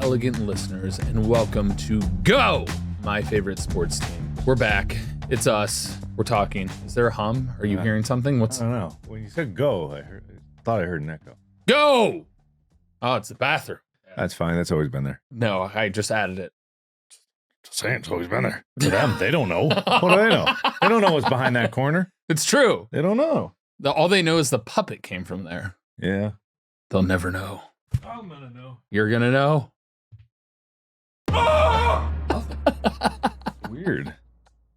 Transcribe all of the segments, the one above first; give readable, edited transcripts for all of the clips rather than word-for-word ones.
elegant listeners, and welcome to Go, my favorite sports team. We're back. It's us. We're talking. Is there a hum? Are you hearing something? I don't know. When you said go, I thought I heard an echo. Go! Oh, it's the bathroom. That's fine. That's always been there. No, I just added it. Just saying, it's always been there. To them, they don't know. What do they know? They don't know what's behind that corner. It's true. They don't know. All they know is the puppet came from there. Yeah. They'll never know. I'm gonna know. You're gonna know. Weird.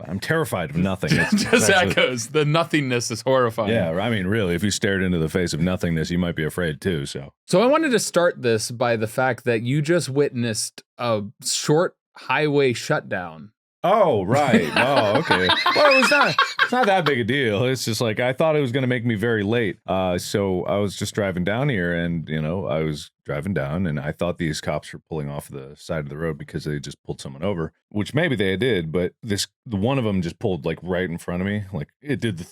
I'm terrified of nothing. Just echoes. The nothingness is horrifying. Yeah, I mean, really, if you stared into the face of nothingness, you might be afraid too. So I wanted to start this by the fact that you just witnessed a short highway shutdown. Oh, right. Oh, okay. Well, it's not that big a deal. It's just like, I thought it was going to make me very late. So I was just driving down here and, I was driving down and I thought these cops were pulling off the side of the road because they just pulled someone over, which maybe they did, but the one of them just pulled like right in front of me. Like the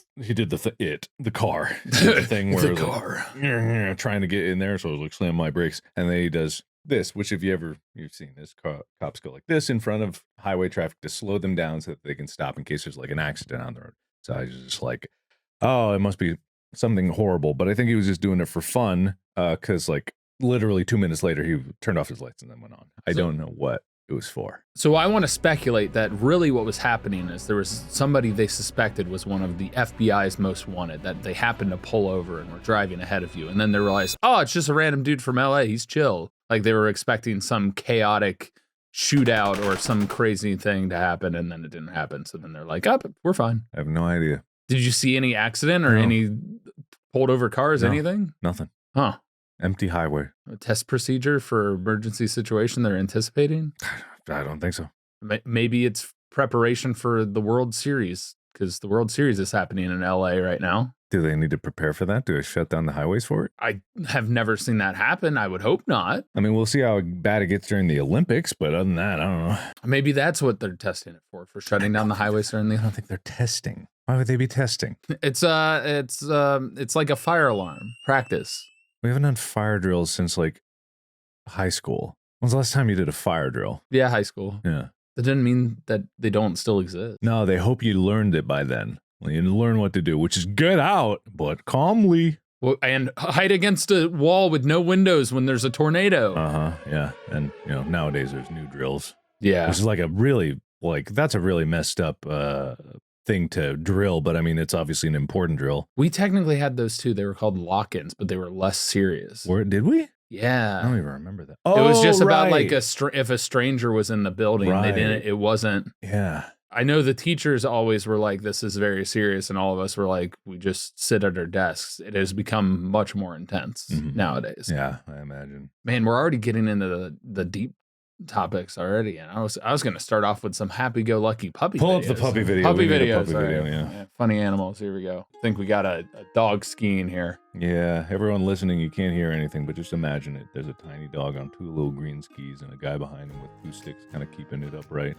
car did the thing where The it was car. like, trying to get in there. So I was like, slam my brakes. And then he does this, which if you've seen this, cops go like this in front of highway traffic to slow them down so that they can stop in case there's like an accident on the road. So I was just like, oh, it must be something horrible. But I think he was just doing it for fun because like literally 2 minutes later, he turned off his lights and then went on. I don't know what it was for. So I want to speculate that really what was happening is there was somebody they suspected was one of the FBI's most wanted, that they happened to pull over and were driving ahead of you. And then they realized, oh, it's just a random dude from LA. He's chill. Like they were expecting some chaotic shootout or some crazy thing to happen, and then it didn't happen. So then they're like, oh, we're fine. I have no idea. Did you see any accident or any pulled over cars, anything? Nothing. Huh. Empty highway. A test procedure for emergency situation they're anticipating? I don't think so. Maybe it's preparation for the World Series, because the World Series is happening in LA right now. Do they need to prepare for that? Do they shut down the highways for it? I have never seen that happen. I would hope not. I mean, we'll see how bad it gets during the Olympics, but other than that, I don't know. Maybe that's what they're testing it for shutting down the highways during the. I don't think they're testing. Why would they be testing? It's like a fire alarm practice. We haven't done fire drills since like high school. When's the last time you did a fire drill? Yeah, high school. Yeah. That didn't mean that they don't still exist. No, they hope you learned it by then. Well, you learn what to do, which is get out, but calmly. Well, and hide against a wall with no windows when there's a tornado. Yeah. And, nowadays there's new drills. Yeah. Which is like that's a really messed up thing to drill, but I mean, it's obviously an important drill. We technically had those too. They were called lock-ins, but they were less serious. Did we? Yeah. I don't even remember that. It was just about like if a stranger was in the building, right. it wasn't. Yeah. I know the teachers always were like, this is very serious. And all of us were like, we just sit at our desks. It has become much more intense nowadays. Yeah, I imagine. Man, we're already getting into the deep topics already. And I was going to start off with some happy-go-lucky puppy Pull videos. Up the puppy video. Puppy We need a videos. puppy video, yeah. Funny animals. Here we go. I think we got a dog skiing here. Yeah, everyone listening, you can't hear anything, but just imagine it. There's a tiny dog on two little green skis and a guy behind him with two sticks kind of keeping it upright.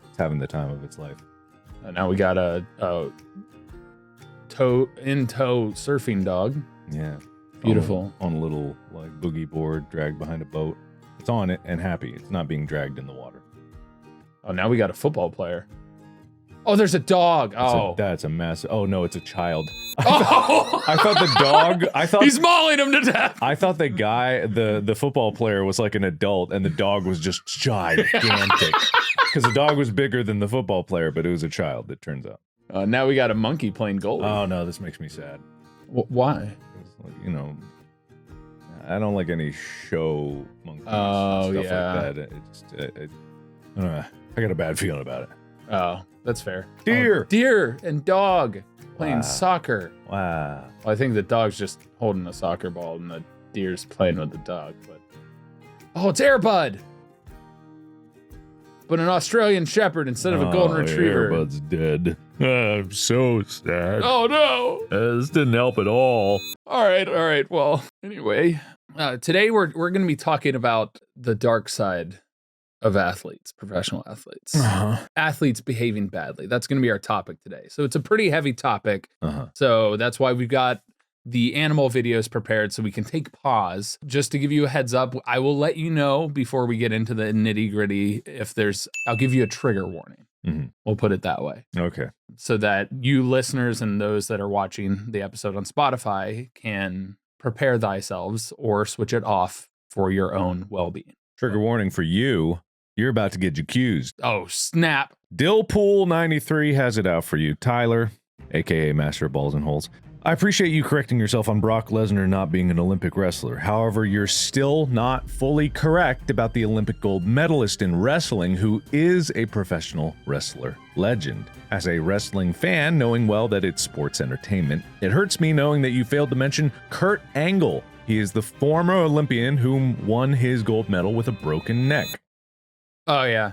It's having the time of its life. Now we got a in-tow surfing dog. Yeah. Beautiful. On a little like boogie board dragged behind a boat. It's on it and happy. It's not being dragged in the water. Oh, now we got a football player. Oh, there's a dog. That's a mess. Oh no, it's a child. Oh! I thought the dog. He's mauling him to death. I thought the guy, the football player, was like an adult, and the dog was just gigantic. Because the dog was bigger than the football player, but it was a child. It turns out. Now we got a monkey playing goalie. Oh no, this makes me sad. Why? Like, I don't like any show monkeys. Oh, and stuff yeah. like that. I got a bad feeling about it. Oh, that's fair. Deer. Deer and dog playing soccer. Wow. Well, I think the dog's just holding a soccer ball and the deer's playing with the dog. But it's Air Bud. But an Australian Shepherd instead of a Golden Retriever. Air Bud's dead. I'm so sad. Oh, no. This didn't help at all. All right. Well, anyway, today we're going to be talking about the dark side of athletes, professional athletes. Athletes behaving badly. That's going to be our topic today. So it's a pretty heavy topic. So that's why we've got the animal videos prepared so we can take pause. Just to give you a heads up, I will let you know before we get into the nitty gritty if I'll give you a trigger warning. We'll put it that way. Okay. So that you listeners and those that are watching the episode on Spotify can prepare thyselves or switch it off for your own well-being. Trigger warning for you. You're about to get accused. Oh, snap. Dillpool93 has it out for you. Tyler, a.k.a. Master of Balls and Holes. I appreciate you correcting yourself on Brock Lesnar not being an Olympic wrestler. However, you're still not fully correct about the Olympic gold medalist in wrestling who is a professional wrestler legend. As a wrestling fan, knowing well that it's sports entertainment, it hurts me knowing that you failed to mention Kurt Angle. He is the former Olympian who won his gold medal with a broken neck. Oh, yeah.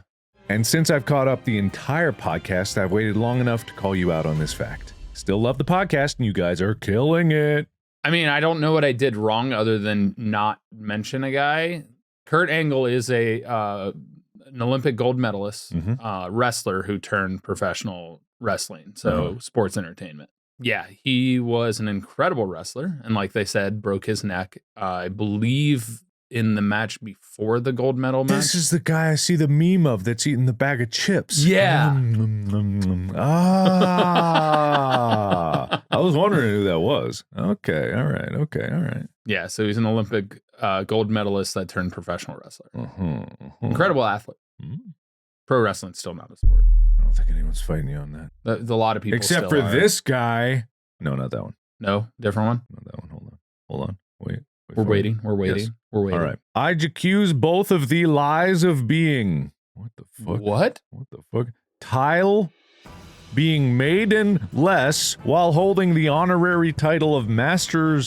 And since I've caught up the entire podcast, I've waited long enough to call you out on this fact. Still love the podcast, and you guys are killing it. I mean, I don't know what I did wrong other than not mention a guy. Kurt Angle is an Olympic gold medalist, wrestler who turned professional wrestling, so sports entertainment. Yeah, he was an incredible wrestler, and like they said, broke his neck. I believe in the match before the gold medal match. This is the guy I see the meme of that's eating the bag of chips. Yeah. I was wondering who that was. Okay, all right. Yeah, so he's an Olympic gold medalist that turned professional wrestler. Incredible athlete. Pro wrestling's still not a sport. I don't think anyone's fighting you on that. A lot of people except still for are. This guy. No, not that one. No, different one? Not that one. Hold on. Wait. We're waiting. Yes. We're waiting. All right. I accuse both of the lies of being. What the fuck? What? What the fuck? Tile being maidenless while holding the honorary title of Master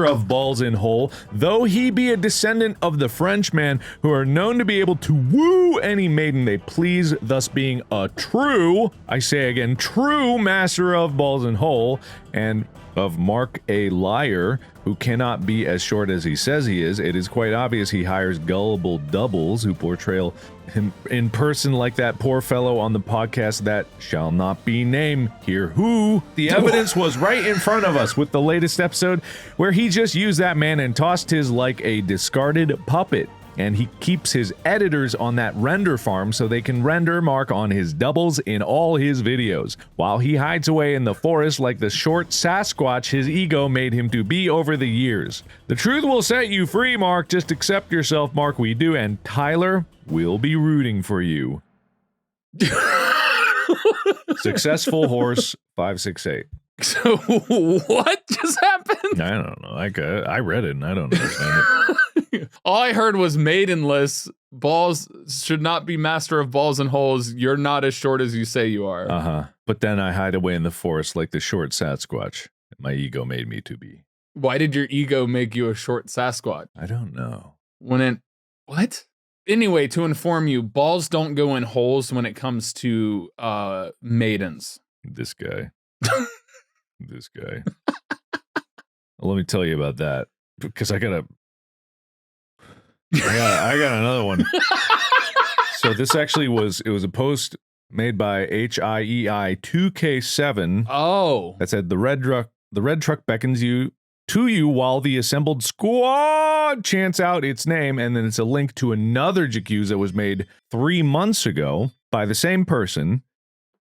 of Balls in Hole, though he be a descendant of the Frenchmen who are known to be able to woo any maiden they please, thus being a true, I say again, true Master of Balls in Hole, and of Mark a liar who cannot be as short as he says he is. It is quite obvious he hires gullible doubles who portray him in person like that poor fellow on the podcast that shall not be named here who. The evidence was right in front of us with the latest episode where he just used that man and tossed his like a discarded puppet. And he keeps his editors on that render farm so they can render Mark on his doubles in all his videos, while he hides away in the forest like the short Sasquatch his ego made him to be over the years. The truth will set you free, Mark. Just accept yourself, Mark. We do. And Tyler, we'll be rooting for you. Successful horse 568. So what just happened? I don't know. I read it and I don't understand it. All I heard was maidenless. Balls should not be master of balls and holes. You're not as short as you say you are. But then I hide away in the forest like the short Sasquatch. My ego made me to be. Why did your ego make you a short Sasquatch? I don't know. What? Anyway, to inform you, balls don't go in holes when it comes to maidens. This guy. This guy. Well, let me tell you about that because I got another one. So this actually was a post made by HIEI 2K7. Oh, that said the red truck beckons you to you while the assembled squad chants out its name, and then it's a link to another Jacuzzi that was made 3 months ago by the same person.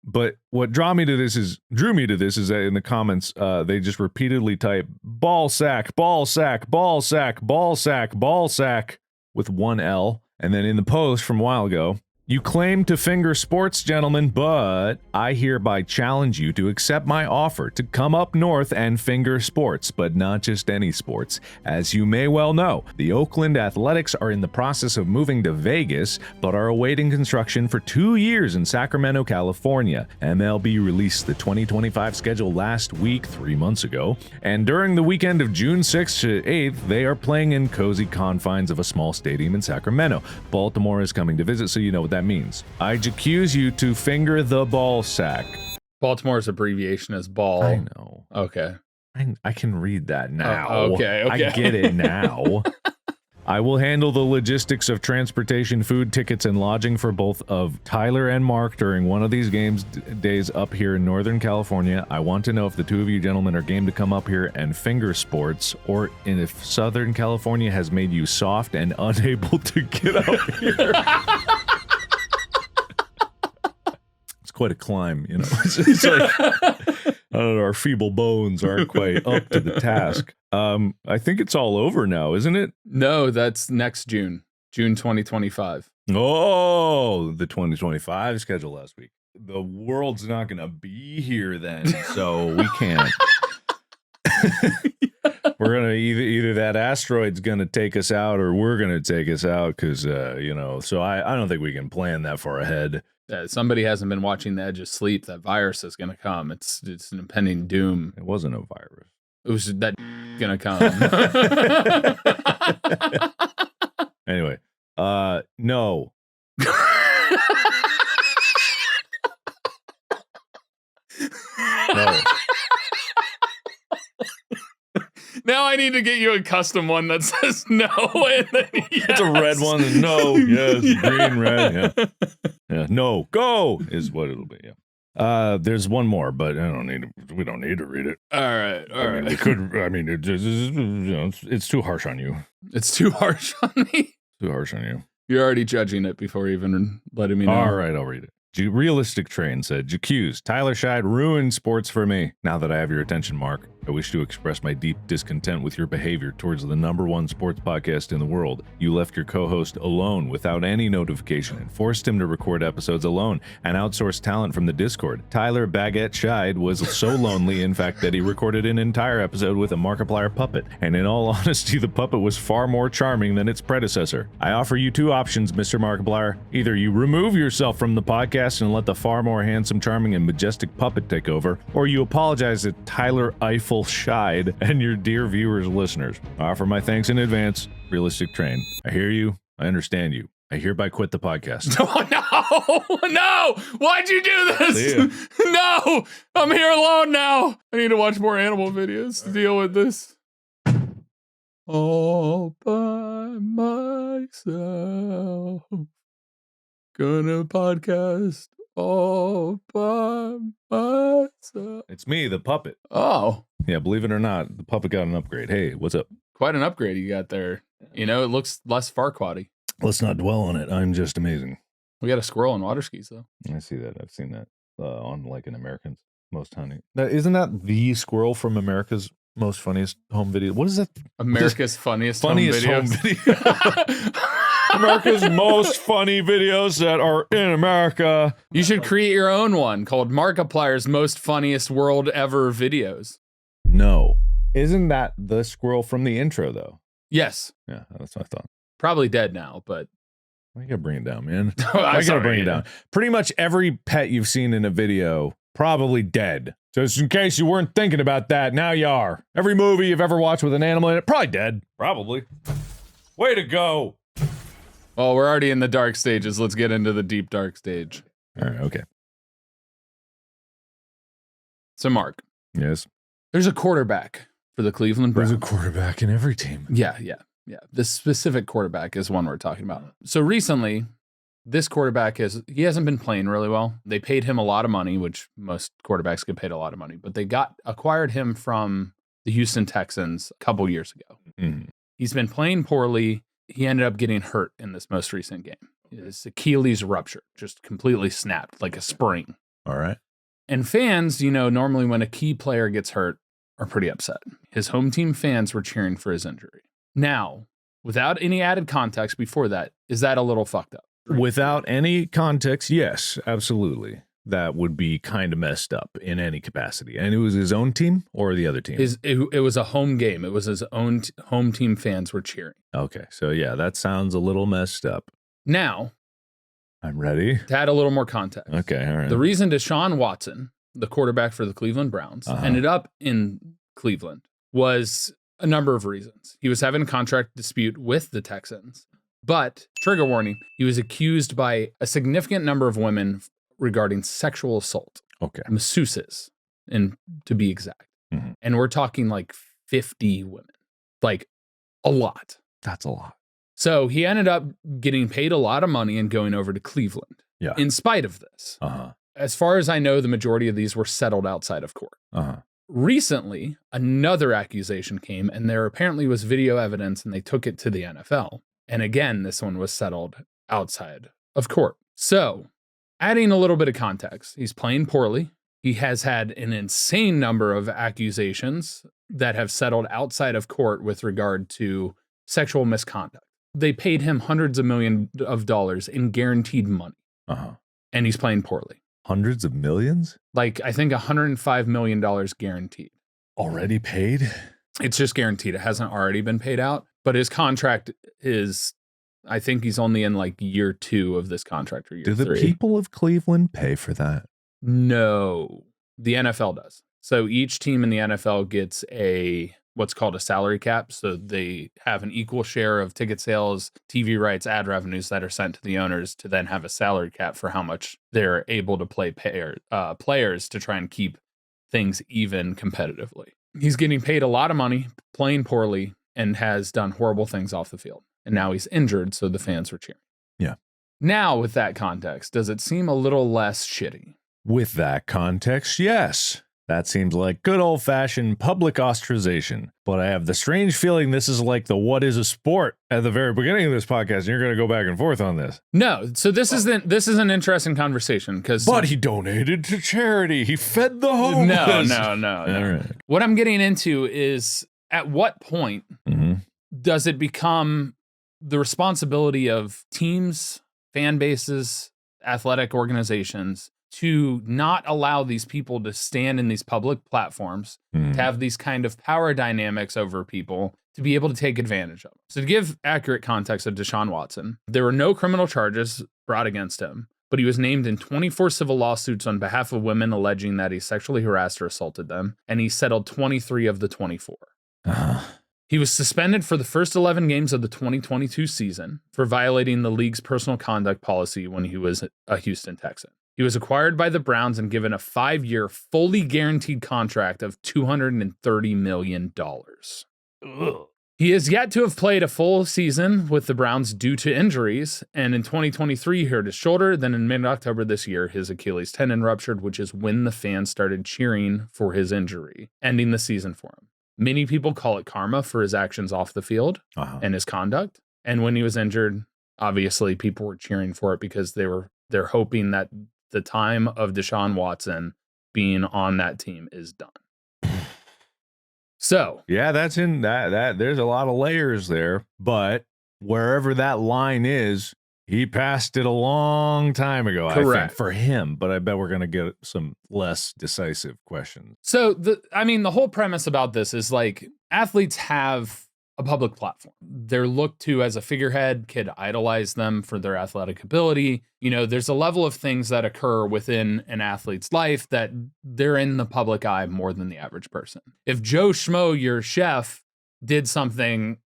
But what drew me to this is that in the comments, they just repeatedly type ball sack, ball sack, ball sack, ball sack, ball sack with one L. And then in the post from a while ago, you claim to finger sports, gentlemen, but I hereby challenge you to accept my offer to come up north and finger sports, but not just any sports. As you may well know, the Oakland Athletics are in the process of moving to Vegas, but are awaiting construction for 2 years in Sacramento, California. MLB released the 2025 schedule last week, 3 months ago, and during the weekend of June 6th to 8th, they are playing in cozy confines of a small stadium in Sacramento. Baltimore is coming to visit, so you know what that means. I accuse you to finger the ball sack. Baltimore's abbreviation is ball. I know. Okay. I can read that now. Okay. I get it now. I will handle the logistics of transportation, food, tickets, and lodging for both of Tyler and Mark during one of these days up here in Northern California. I want to know if the two of you gentlemen are game to come up here and finger sports, or if Southern California has made you soft and unable to get up here. It's quite a climb, you know. It's like, I don't know, our feeble bones aren't quite up to the task. I think it's all over now, isn't it? No, that's next June 2025. Oh, the 2025 schedule last week. The world's not going to be here then, so we can't. We're going to either that asteroid's going to take us out or we're going to take us out because, you know, so I don't think we can plan that far ahead. Somebody hasn't been watching The Edge of Sleep. That virus is going to come. It's an impending doom. It wasn't a virus. It was that going to come. Anyway, no. No. Now I need to get you a custom one that says no. And then yes. It's a red one. No, yes, green, red. Yeah. No, go is what it'll be. Yeah. There's one more, but we don't need to read it. All right. We could. I mean, it's too harsh on you. It's too harsh on me. Too harsh on you. You're already judging it before even letting me know. All right, I'll read it. Realistic Train said, "J'accuse Tyler Scheid ruined sports for me. Now that I have your attention, Mark, I wish to express my deep discontent with your behavior towards the #1 sports podcast in the world. You left your co-host alone without any notification and forced him to record episodes alone and outsourced talent from the Discord. Tyler Baguette Scheid was so lonely, in fact, that he recorded an entire episode with a Markiplier puppet. And in all honesty, the puppet was far more charming than its predecessor. I offer you two options, Mr. Markiplier. Either you remove yourself from the podcast and let the far more handsome, charming, and majestic puppet take over, or you apologize to Tyler Eiffel Scheid and your dear viewers, listeners. I offer my thanks in advance. Realistic Train. I hear you. I understand you. I hereby quit the podcast." Oh, no! Why'd you do this? No! I'm here alone now. I need to watch more animal videos to deal with this. All by myself. Gonna podcast all by myself. It's me, the puppet. Oh. Yeah, believe it or not, the puppet got an upgrade. Hey, what's up? Quite an upgrade you got there. You know, it looks less Farquaad-y. Let's not dwell on it. I'm just amazing. We got a squirrel in water skis, though. I see that. I've seen that on like an American's Most Honey. Isn't that the squirrel from America's Most Funniest Home Video? What is that? America's Funniest Home Video. America's most funny videos that are in America. You should create your own one called Markiplier's Most Funniest World Ever Videos. No. Isn't that the squirrel from the intro, though? Yes. Yeah, that's what I thought. Probably dead now, but... I gotta bring it down, man. I gotta bring it down. Pretty much every pet you've seen in a video, probably dead. Just in case you weren't thinking about that, now you are. Every movie you've ever watched with an animal in it, probably dead. Probably. Way to go. Well, we're already in the dark stages. Let's get into the deep dark stage. All right, okay. So, Mark. Yes? There's a quarterback for the Cleveland Browns. There's a quarterback in every team. Yeah. This specific quarterback is one we're talking about. So recently, this quarterback he hasn't been playing really well. They paid him a lot of money, which most quarterbacks get paid a lot of money, but they acquired him from the Houston Texans a couple years ago. Mm-hmm. He's been playing poorly. He ended up getting hurt in this most recent game. His Achilles ruptured, just completely snapped like a spring. All right. And fans, normally when a key player gets hurt, are pretty upset. His home team fans were cheering for his injury. Now, without any added context before that, is that a little fucked up? Without any context, yes, absolutely. That would be kind of messed up in any capacity. And it was his own team or the other team? It was a home game. It was his own home team fans were cheering. Okay, so yeah, that sounds a little messed up. Now, I'm ready. To add a little more context. Okay, all right. The reason Deshaun Watson, the quarterback for the Cleveland Browns, ended up in Cleveland was a number of reasons. He was having a contract dispute with the Texans, but, trigger warning, he was accused by a significant number of women regarding sexual assault. Okay. Masseuses, to be exact. Mm-hmm. And we're talking like 50 women. Like, a lot. That's a lot. So he ended up getting paid a lot of money and going over to Cleveland. Yeah. In spite of this. Uh-huh. As far as I know, the majority of these were settled outside of court. Uh-huh. Recently, another accusation came, and there apparently was video evidence, and they took it to the NFL. And again, this one was settled outside of court. So, adding a little bit of context, he's playing poorly. He has had an insane number of accusations that have settled outside of court with regard to sexual misconduct. They paid him hundreds of millions of dollars in guaranteed money. Uh-huh. And he's playing poorly. Hundreds of millions? Like, I think $105 million guaranteed. Already paid? It's just guaranteed. It hasn't already been paid out. But his contract is, I think he's only in like year 2 of this contract or year 3. Do the people of Cleveland pay for that? No. The NFL does. So each team in the NFL gets what's called a salary cap. So they have an equal share of ticket sales, TV rights, ad revenues that are sent to the owners to then have a salary cap for how much they're able to play players to try and keep things even competitively. He's getting paid a lot of money, playing poorly, and has done horrible things off the field. And now he's injured, so the fans were cheering. Yeah. Now, with that context, does it seem a little less shitty? With that context, yes. That seems like good old-fashioned public ostracization. But I have the strange feeling this is like the what is a sport at the very beginning of this podcast, and you're going to go back and forth on this. No, so this is an interesting conversation because. But he donated to charity. He fed the homeless. No. All right. What I'm getting into is at what point does it become the responsibility of teams, fan bases, athletic organizations to not allow these people to stand in these public platforms, to have these kind of power dynamics over people, to be able to take advantage of them. So to give accurate context of Deshaun Watson, there were no criminal charges brought against him, but he was named in 24 civil lawsuits on behalf of women alleging that he sexually harassed or assaulted them, and he settled 23 of the 24. He was suspended for the first 11 games of the 2022 season for violating the league's personal conduct policy when he was a Houston Texan. He was acquired by the Browns and given a 5-year, fully guaranteed contract of $230 million. Ugh. He has yet to have played a full season with the Browns due to injuries, and in 2023 he hurt his shoulder. Then in mid-October this year, his Achilles tendon ruptured, which is when the fans started cheering for his injury, ending the season for him. Many people call it karma for his actions off the field and his conduct. And when he was injured, obviously people were cheering for it because they're hoping that the time of Deshaun Watson being on that team is done. So yeah, that's in that there's a lot of layers there, but wherever that line is, he passed it a long time ago. Correct. I think, for him, but I bet we're going to get some less decisive questions. So the whole premise about this is like athletes have a public platform. They're looked to as a figurehead. Kid idolize them for their athletic ability. You know, there's a level of things that occur within an athlete's life that they're in the public eye more than the average person. If Joe Schmo, your chef, did something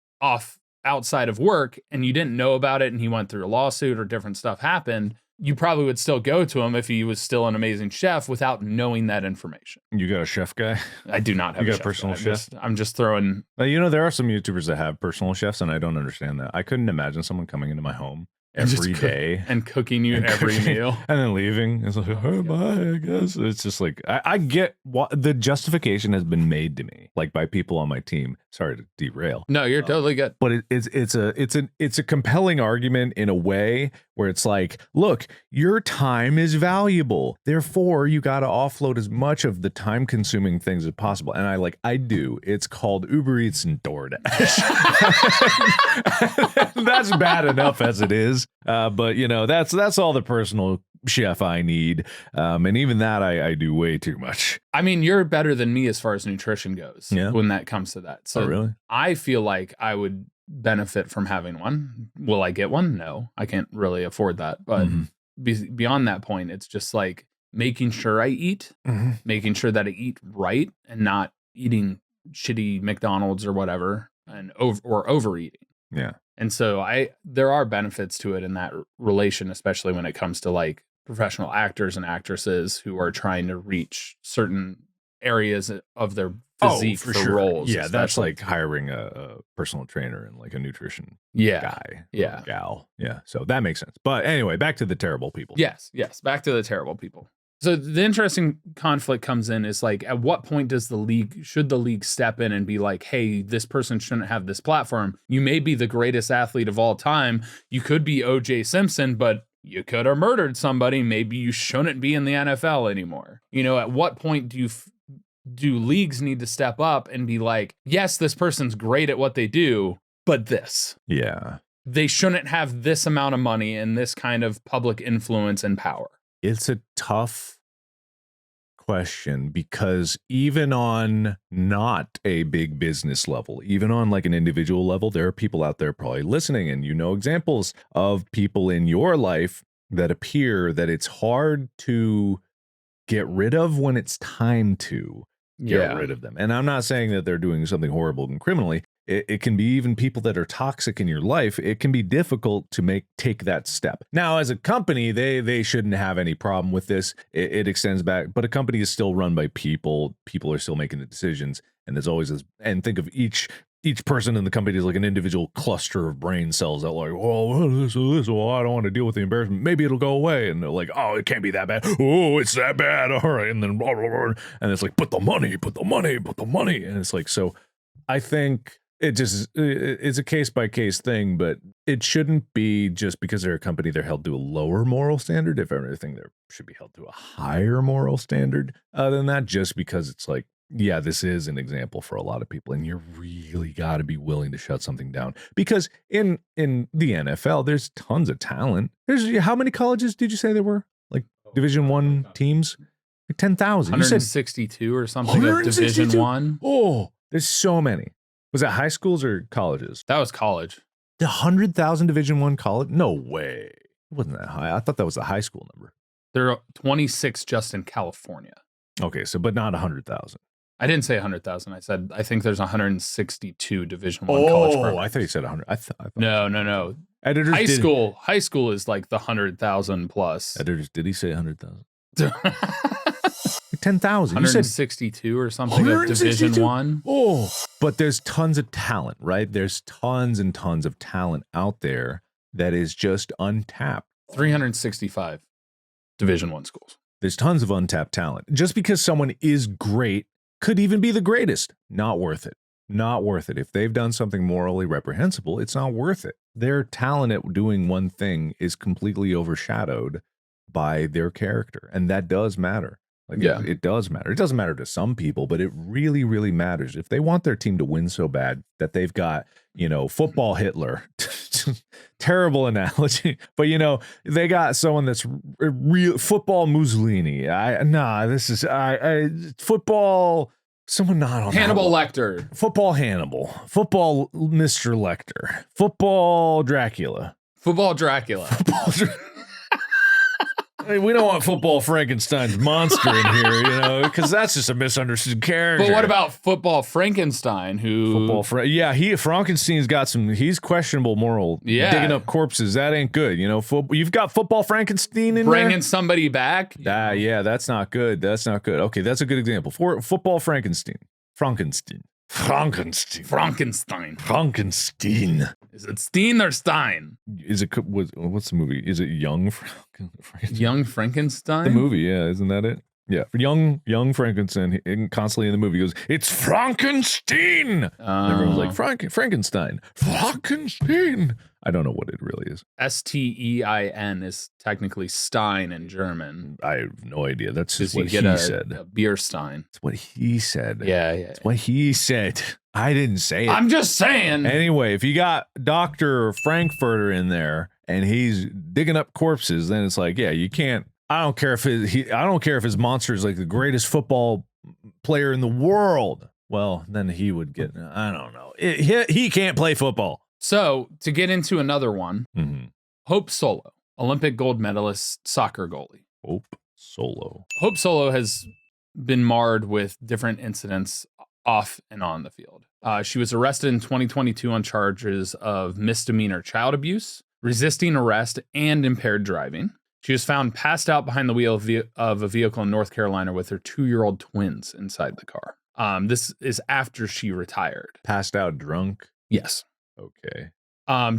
outside of work and you didn't know about it and he went through a lawsuit or different stuff happened, you probably would still go to him if he was still an amazing chef without knowing that information. You got a chef guy? I do not have a personal chef. I'm just throwing. You know, there are some YouTubers that have personal chefs, and I don't understand that. I couldn't imagine someone coming into my home every day and cooking you every meal and then leaving. It's like, oh, bye, I guess. It's just like, I get what the justification has been made to me, like by people on my team. Sorry to derail. No, you're totally good. But it's a compelling argument in a way where it's like, look, your time is valuable. Therefore, you got to offload as much of the time consuming things as possible. And I do. It's called Uber Eats and DoorDash. That's bad enough as it is. But you know, that's all the personal chef I need. And even that I do way too much. I mean, you're better than me as far as nutrition goes when that comes to that. So really? I feel like I would benefit from having one. Will I get one? No, I can't really afford that. But beyond that point, it's just like making sure I eat, making sure that I eat right and not eating shitty McDonald's or whatever and overeating. Yeah. And so there are benefits to it in that relation, especially when it comes to like professional actors and actresses who are trying to reach certain areas of their physique for roles. Yeah, that's especially. like hiring a personal trainer and like a nutrition Yeah. guy. Yeah. Or gal. Yeah. So that makes sense. But anyway, back to the terrible people. Yes. Back to the terrible people. So the interesting conflict comes in is like, at what point should the league step in and be like, hey, this person shouldn't have this platform. You may be the greatest athlete of all time. You could be O.J. Simpson, but you could have murdered somebody. Maybe you shouldn't be in the NFL anymore. At what point do leagues need to step up and be like, yes, this person's great at what they do, but this. Yeah. They shouldn't have this amount of money and this kind of public influence and power. It's a tough question because even on not a big business level, even on like an individual level, there are people out there probably listening, and examples of people in your life that appear that it's hard to get rid of when it's time to get rid of them. And I'm not saying that they're doing something horrible and criminally. It can be even people that are toxic in your life. It can be difficult to take that step. Now, as a company, they shouldn't have any problem with this. It extends back, but a company is still run by people. People are still making the decisions, and there's always this. And think of each person in the company is like an individual cluster of brain cells that like, well, this, well, I don't want to deal with the embarrassment. Maybe it'll go away. And they're like, oh, it can't be that bad. Oh, it's that bad. All right, and then blah, blah, blah. And it's like, put the money. And it's like, so I think. It's a case-by-case thing, but it shouldn't be just because they're a company, they're held to a lower moral standard. If anything, they should be held to a higher moral standard than that, just because it's like, yeah, this is an example for a lot of people, and you really got to be willing to shut something down. Because in the NFL, there's tons of talent. How many colleges did you say there were? Like Division I teams? Like 10,000. 162 or something of Division I. Oh, there's so many. Was that high schools or colleges? That was college. The 100,000 Division I college? No way. It wasn't that high. I thought that was the high school number. There are 26 just in California. Okay, so but not 100,000. I didn't say 100,000. I said I think there's 162 Division I college programs. Oh, I thought you said 100. I thought no. Editors high school is like the 100,000 plus. Editors, did he say 100,000? 10,000. 162 or something of Division I. Oh, but there's tons of talent, right? There's tons and tons of talent out there that is just untapped. 365 Division I schools. There's tons of untapped talent. Just because someone is great, could even be the greatest, not worth it. Not worth it. If they've done something morally reprehensible, it's not worth it. Their talent at doing one thing is completely overshadowed by their character, and that does matter. It does matter. It doesn't matter to some people, but it really, really matters. If they want their team to win so bad that they've got, football Hitler, terrible analogy, but they got someone that's real football Mussolini. Football. Someone not on Hannibal Lecter. Football Hannibal. Football Mr. Lecter. Football Dracula. Football Dracula. Hey, we don't want football Frankenstein's monster in here, because that's just a misunderstood character. But what about football Frankenstein? Frankenstein's got he's questionable moral. Yeah. Digging up corpses, that ain't good. You've got football Frankenstein in bringing there? somebody back. Yeah, that's not good. That's not good. Okay, that's a good example. For football Frankenstein. Is it Steen or Stein? What's the movie? Is it Young Frankenstein? Young Frankenstein? The movie, yeah, isn't that it? Yeah, young Frankenstein, constantly in the movie goes, "It's Frankenstein!" And everyone's like, Frankenstein. I don't know what it really is. Stein is technically Stein in German. I have no idea. That's just what he said. A beer stein. It's what he said. Yeah. It's what he said. I didn't say it. I'm just saying. Anyway, if you got Dr. Frankfurter in there and he's digging up corpses, then it's like, yeah, you can't. I don't care if his monster is like the greatest football player in the world. Well, then he would get. I don't know. He can't play football. So to get into another one, Hope Solo, Olympic gold medalist, soccer goalie. Hope Solo has been marred with different incidents off and on the field. She was arrested in 2022 on charges of misdemeanor child abuse, resisting arrest, and impaired driving. She was found passed out behind the wheel of a vehicle in North Carolina with her 2-year-old twins inside the car. This is after she retired. Passed out drunk? Yes. Okay.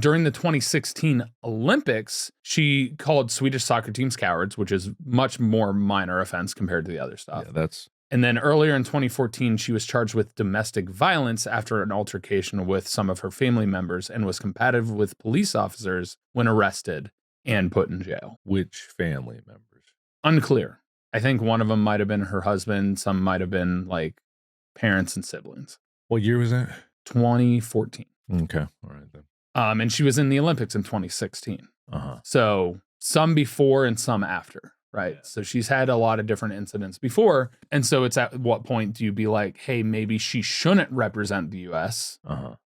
During the 2016 Olympics, she called Swedish soccer teams cowards, which is much more minor offense compared to the other stuff. Yeah, that's... And then earlier in 2014, she was charged with domestic violence after an altercation with some of her family members and was combative with police officers when arrested and put in jail. Which family members? Unclear. I think one of them might have been her husband. Some might have been like parents and siblings. What year was that? 2014. Okay. All right then. And she was in the Olympics in 2016. So some before and some after, right? So she's had a lot of different incidents before. And so it's at what point do you be like, hey, maybe she shouldn't represent the U.S.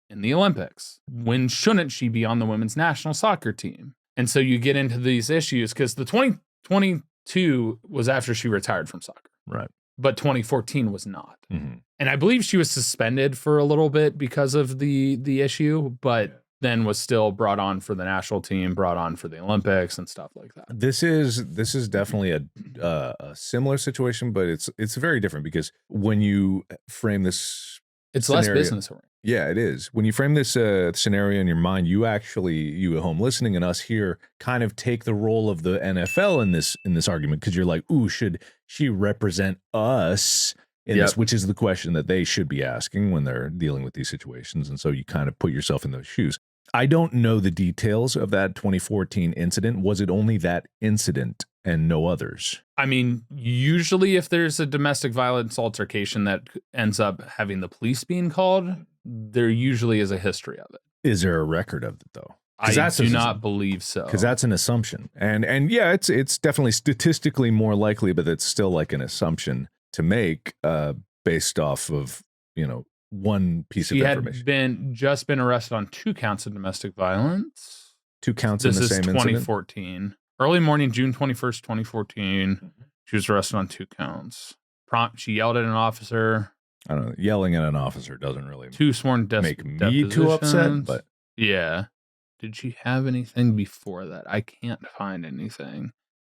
In the Olympics? When shouldn't she be on the women's national soccer team? And so you get into these issues because the 2022 was after she retired from soccer. Right. But 2014 was not. And I believe she was suspended for a little bit because of the issue, but then was still brought on for the national team, brought on for the Olympics and stuff like that. This is definitely a similar situation, but it's very different because when you frame this, it's scenario, less business oriented. Yeah, it is. When you frame this scenario in your mind, you at home listening and us here kind of take the role of the NFL in this argument because you're like, ooh, should she represent us in this? Which is the question that they should be asking when they're dealing with these situations. And so you kind of put yourself in those shoes. I don't know the details of that 2014 incident. Was it only that incident and no others? I mean, usually if there's a domestic violence altercation that ends up having the police being called, there usually is a history of it. Is there a record of it though? I do not believe so. Because that's an assumption. And yeah, it's definitely statistically more likely, but it's still like an assumption to make based off of, one piece of information. She had just been arrested on 2 counts of domestic violence. 2 counts in the same incident? 2014. Early morning, June 21st, 2014. She was arrested on 2 counts. She yelled at an officer. I don't know. Yelling at an officer doesn't really 2 sworn make me too upset, but yeah. Did she have anything before that? I can't find anything.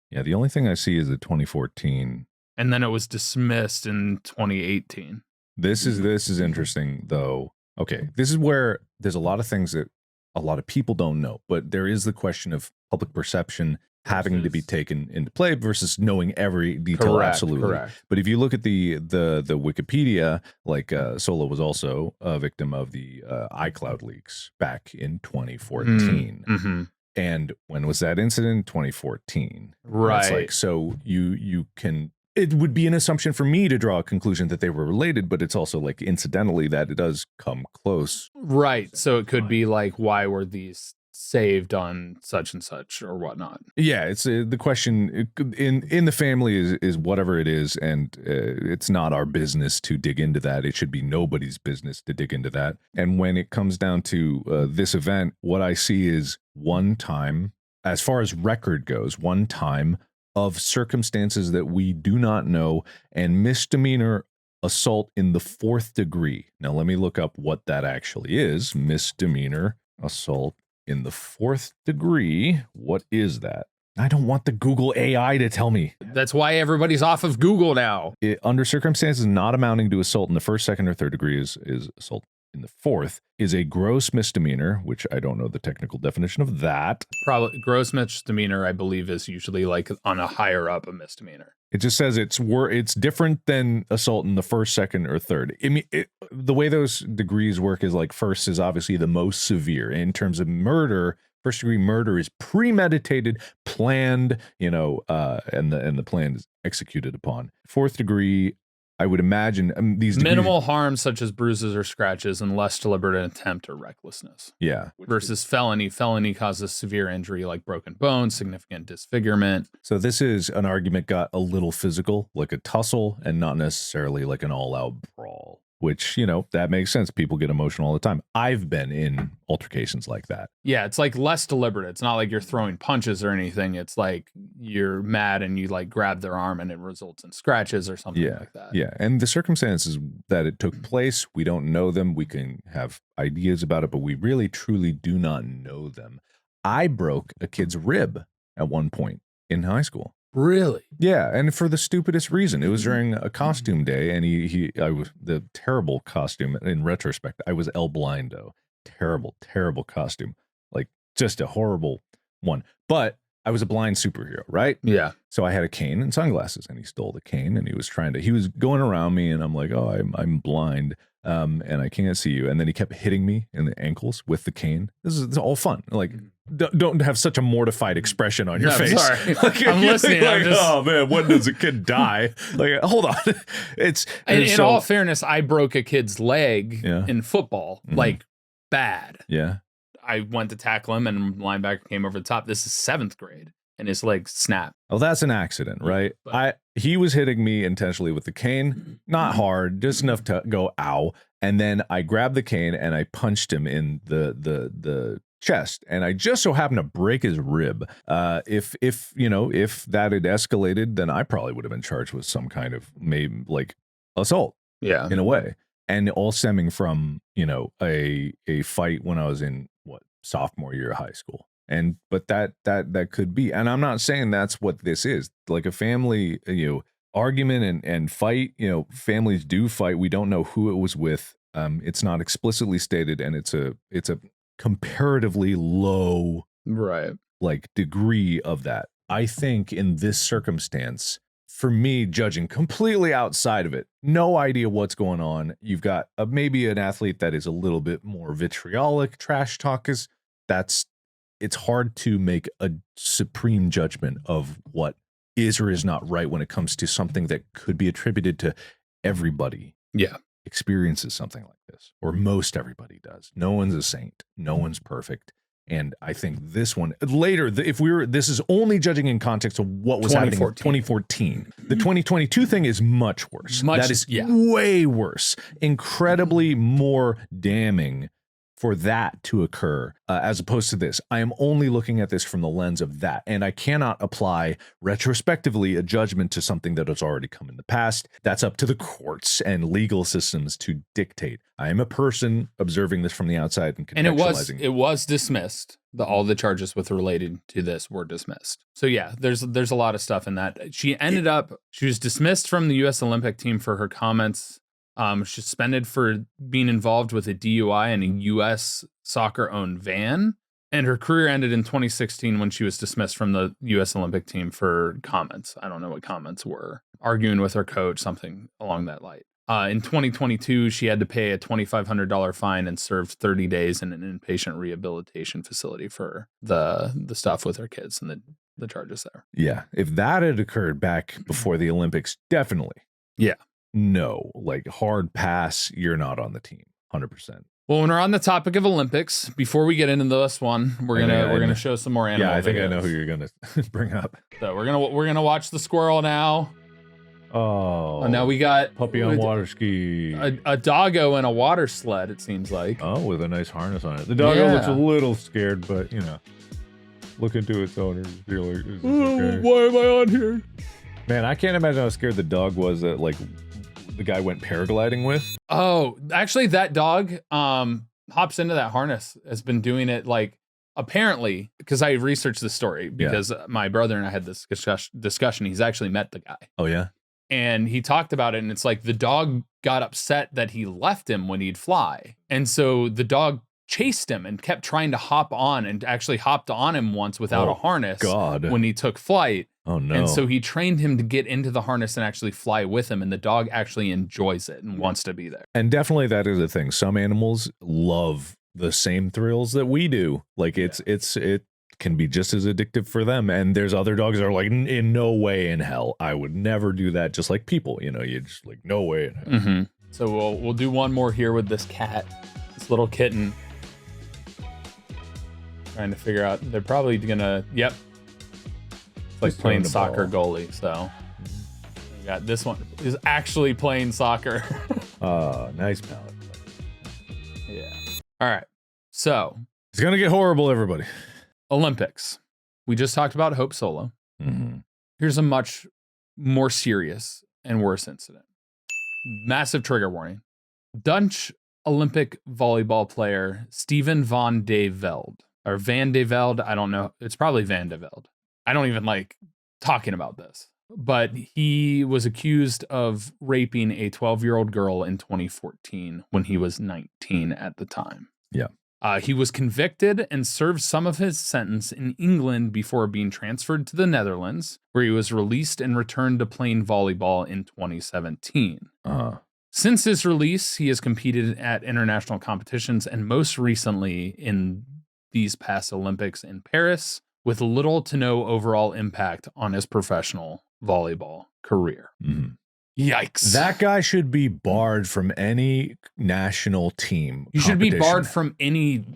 Yeah, the only thing I see is the 2014. And then it was dismissed in 2018. This is interesting though. Okay, this is where there's a lot of things that a lot of people don't know, but there is the question of public perception having to be taken into play versus knowing every detail. Absolutely. Correct. But if you look at the Wikipedia, like Solo was also a victim of the iCloud leaks back in 2014. And when was that incident? 2014. Right. It's like, so you can, it would be an assumption for me to draw a conclusion that they were related, but it's also like incidentally that it does come close. Right. So it could be like, why were these saved on such and such or whatnot? Yeah, it's the question in the family is whatever it is, and it's not our business to dig into that. It should be nobody's business to dig into that. And when it comes down to this event, what I see is one time, as far as record goes, one time of circumstances that we do not know, and misdemeanor assault in the 4th degree. Now, let me look up what that actually is. Misdemeanor assault in the 4th degree. What is that? I don't want the Google AI to tell me. That's why everybody's off of Google now. Under circumstances not amounting to assault in the 1st, 2nd, or 3rd degree is assault in the 4th, is a gross misdemeanor, which I don't know the technical definition of that. Probably gross misdemeanor, I believe, is usually like on a higher up a misdemeanor. It just says it's different than assault in the 1st, 2nd, or 3rd. I mean, the way those degrees work is like 1st is obviously the most severe. In terms of murder, 1st degree murder is premeditated, planned, and the plan is executed upon. 4th degree, I would imagine these minimal harm such as bruises or scratches and less deliberate attempt or recklessness. Yeah. Versus felony. Felony causes severe injury like broken bones, significant disfigurement. So this is an argument got a little physical, like a tussle, and not necessarily like an all-out brawl. Which, that makes sense. People get emotional all the time. I've been in altercations like that. Yeah, it's like less deliberate. It's not like you're throwing punches or anything. It's like you're mad and you like grab their arm and it results in scratches or something like that. Yeah, and the circumstances that it took place, we don't know them. We can have ideas about it, but we really, truly do not know them. I broke a kid's rib at one point in high school. Really? Yeah, and for the stupidest reason. It was during a costume day, and I was the terrible costume. In retrospect, I was El Blindo. Terrible costume. Like, just a horrible one. But I was a blind superhero, right? Yeah. So I had a cane and sunglasses, and he stole the cane, and he was going around me, and I'm like, oh, I'm blind, and I can't see you. And then he kept hitting me in the ankles with the cane. It's all fun. Like, don't have such a mortified expression on your face. Sorry. Like, I'm listening. Like, oh man, when does a kid die? Like, hold on. In all fairness, I broke a kid's leg in football, like bad. Yeah. I went to tackle him, and linebacker came over the top. This is 7th grade, and his leg snapped. Oh, that's an accident, right? He was hitting me intentionally with the cane, not hard, just enough to go ow. And then I grabbed the cane and I punched him in the chest, and I just so happened to break his rib. If that had escalated, then I probably would have been charged with some kind of maybe like assault. Yeah, in a way, and all stemming from a fight when I was in sophomore year of high school. But that could be, and I'm not saying that's what this is. Like a family, argument and fight. Families do fight. We don't know who it was with. It's not explicitly stated, and it's a comparatively low degree of that. I think in this circumstance, for me, judging completely outside of it, no idea what's going on. You've got maybe an athlete that is a little bit more vitriolic, trash talk it's hard to make a supreme judgment of what is or is not right when it comes to something that could be attributed to everybody. Yeah. Experiences something like this, or most everybody does. No one's a saint. No one's perfect. And I think this one later, this is only judging in context of what was happening in 2014. The 2022 thing is much worse. That is way worse. Incredibly more damning for that to occur as opposed to this. I am only looking at this from the lens of that, and I cannot apply retrospectively a judgment to something that has already come in the past. That's up to the courts and legal systems to dictate. I am a person observing this from the outside and contextualizing. And it was dismissed. All the charges related to this were dismissed. So yeah, there's a lot of stuff in that. She was dismissed from the U.S. Olympic team for her comments. Suspended for being involved with a DUI in a U.S. soccer-owned van. And her career ended in 2016 when she was dismissed from the U.S. Olympic team for comments. I don't know what comments were. Arguing with her coach, something along that line. In 2022, she had to pay a $2,500 fine and served 30 days in an inpatient rehabilitation facility for the stuff with her kids and the charges there. Yeah. If that had occurred back before the Olympics, definitely. Yeah. No, like hard pass, you're not on the team, 100%. Well, when we're on the topic of Olympics, before we get into this one, we're gonna show some more animal. Yeah, I think videos. I know who you're gonna bring up. So we're gonna watch the squirrel now. Oh, now we got puppy on water ski, a doggo in a water sled. It seems like. Oh, with a nice harness on it. The doggo looks a little scared, but look into its owner. Feel like, okay. Why am I on here? Man, I can't imagine how scared the dog was that the guy went paragliding with. Oh, actually that dog hops into that harness, has been doing it apparently, because I researched this story because my brother and I had this discussion. He's actually met the guy. Oh yeah. And he talked about it, and it's like the dog got upset that he left him when he'd fly. And so the dog chased him and kept trying to hop on, and actually hopped on him once without a harness when he took flight. Oh no. And so he trained him to get into the harness and actually fly with him, and the dog actually enjoys it and wants to be there. And definitely that is a thing. Some animals love the same thrills that we do. Like it can be just as addictive for them. And there's other dogs that are like, in no way in hell. I would never do that. Just like people, you just like, no way in hell. Mm-hmm. So we'll do one more here with this cat, this little kitten. Trying to figure out, they're probably gonna, it's like playing soccer goalie. So we got this one is actually playing soccer. Nice palate. Yeah. All right. So it's gonna get horrible, everybody. Olympics. We just talked about Hope Solo. Mm-hmm. Here's a much more serious and worse incident. Massive trigger warning. Dutch Olympic volleyball player Steven van de Velde, or Van de Velde. I don't know. It's probably Van de Velde. I don't even talking about this, but he was accused of raping a 12-year-old girl in 2014 when he was 19 at the time. Yeah. He was convicted and served some of his sentence in England before being transferred to the Netherlands, where he was released and returned to playing volleyball in 2017. Since his release, he has competed at international competitions and most recently in these past Olympics in Paris, with little to no overall impact on his professional volleyball career. Yikes. That guy should be barred from any national team. You should be barred from any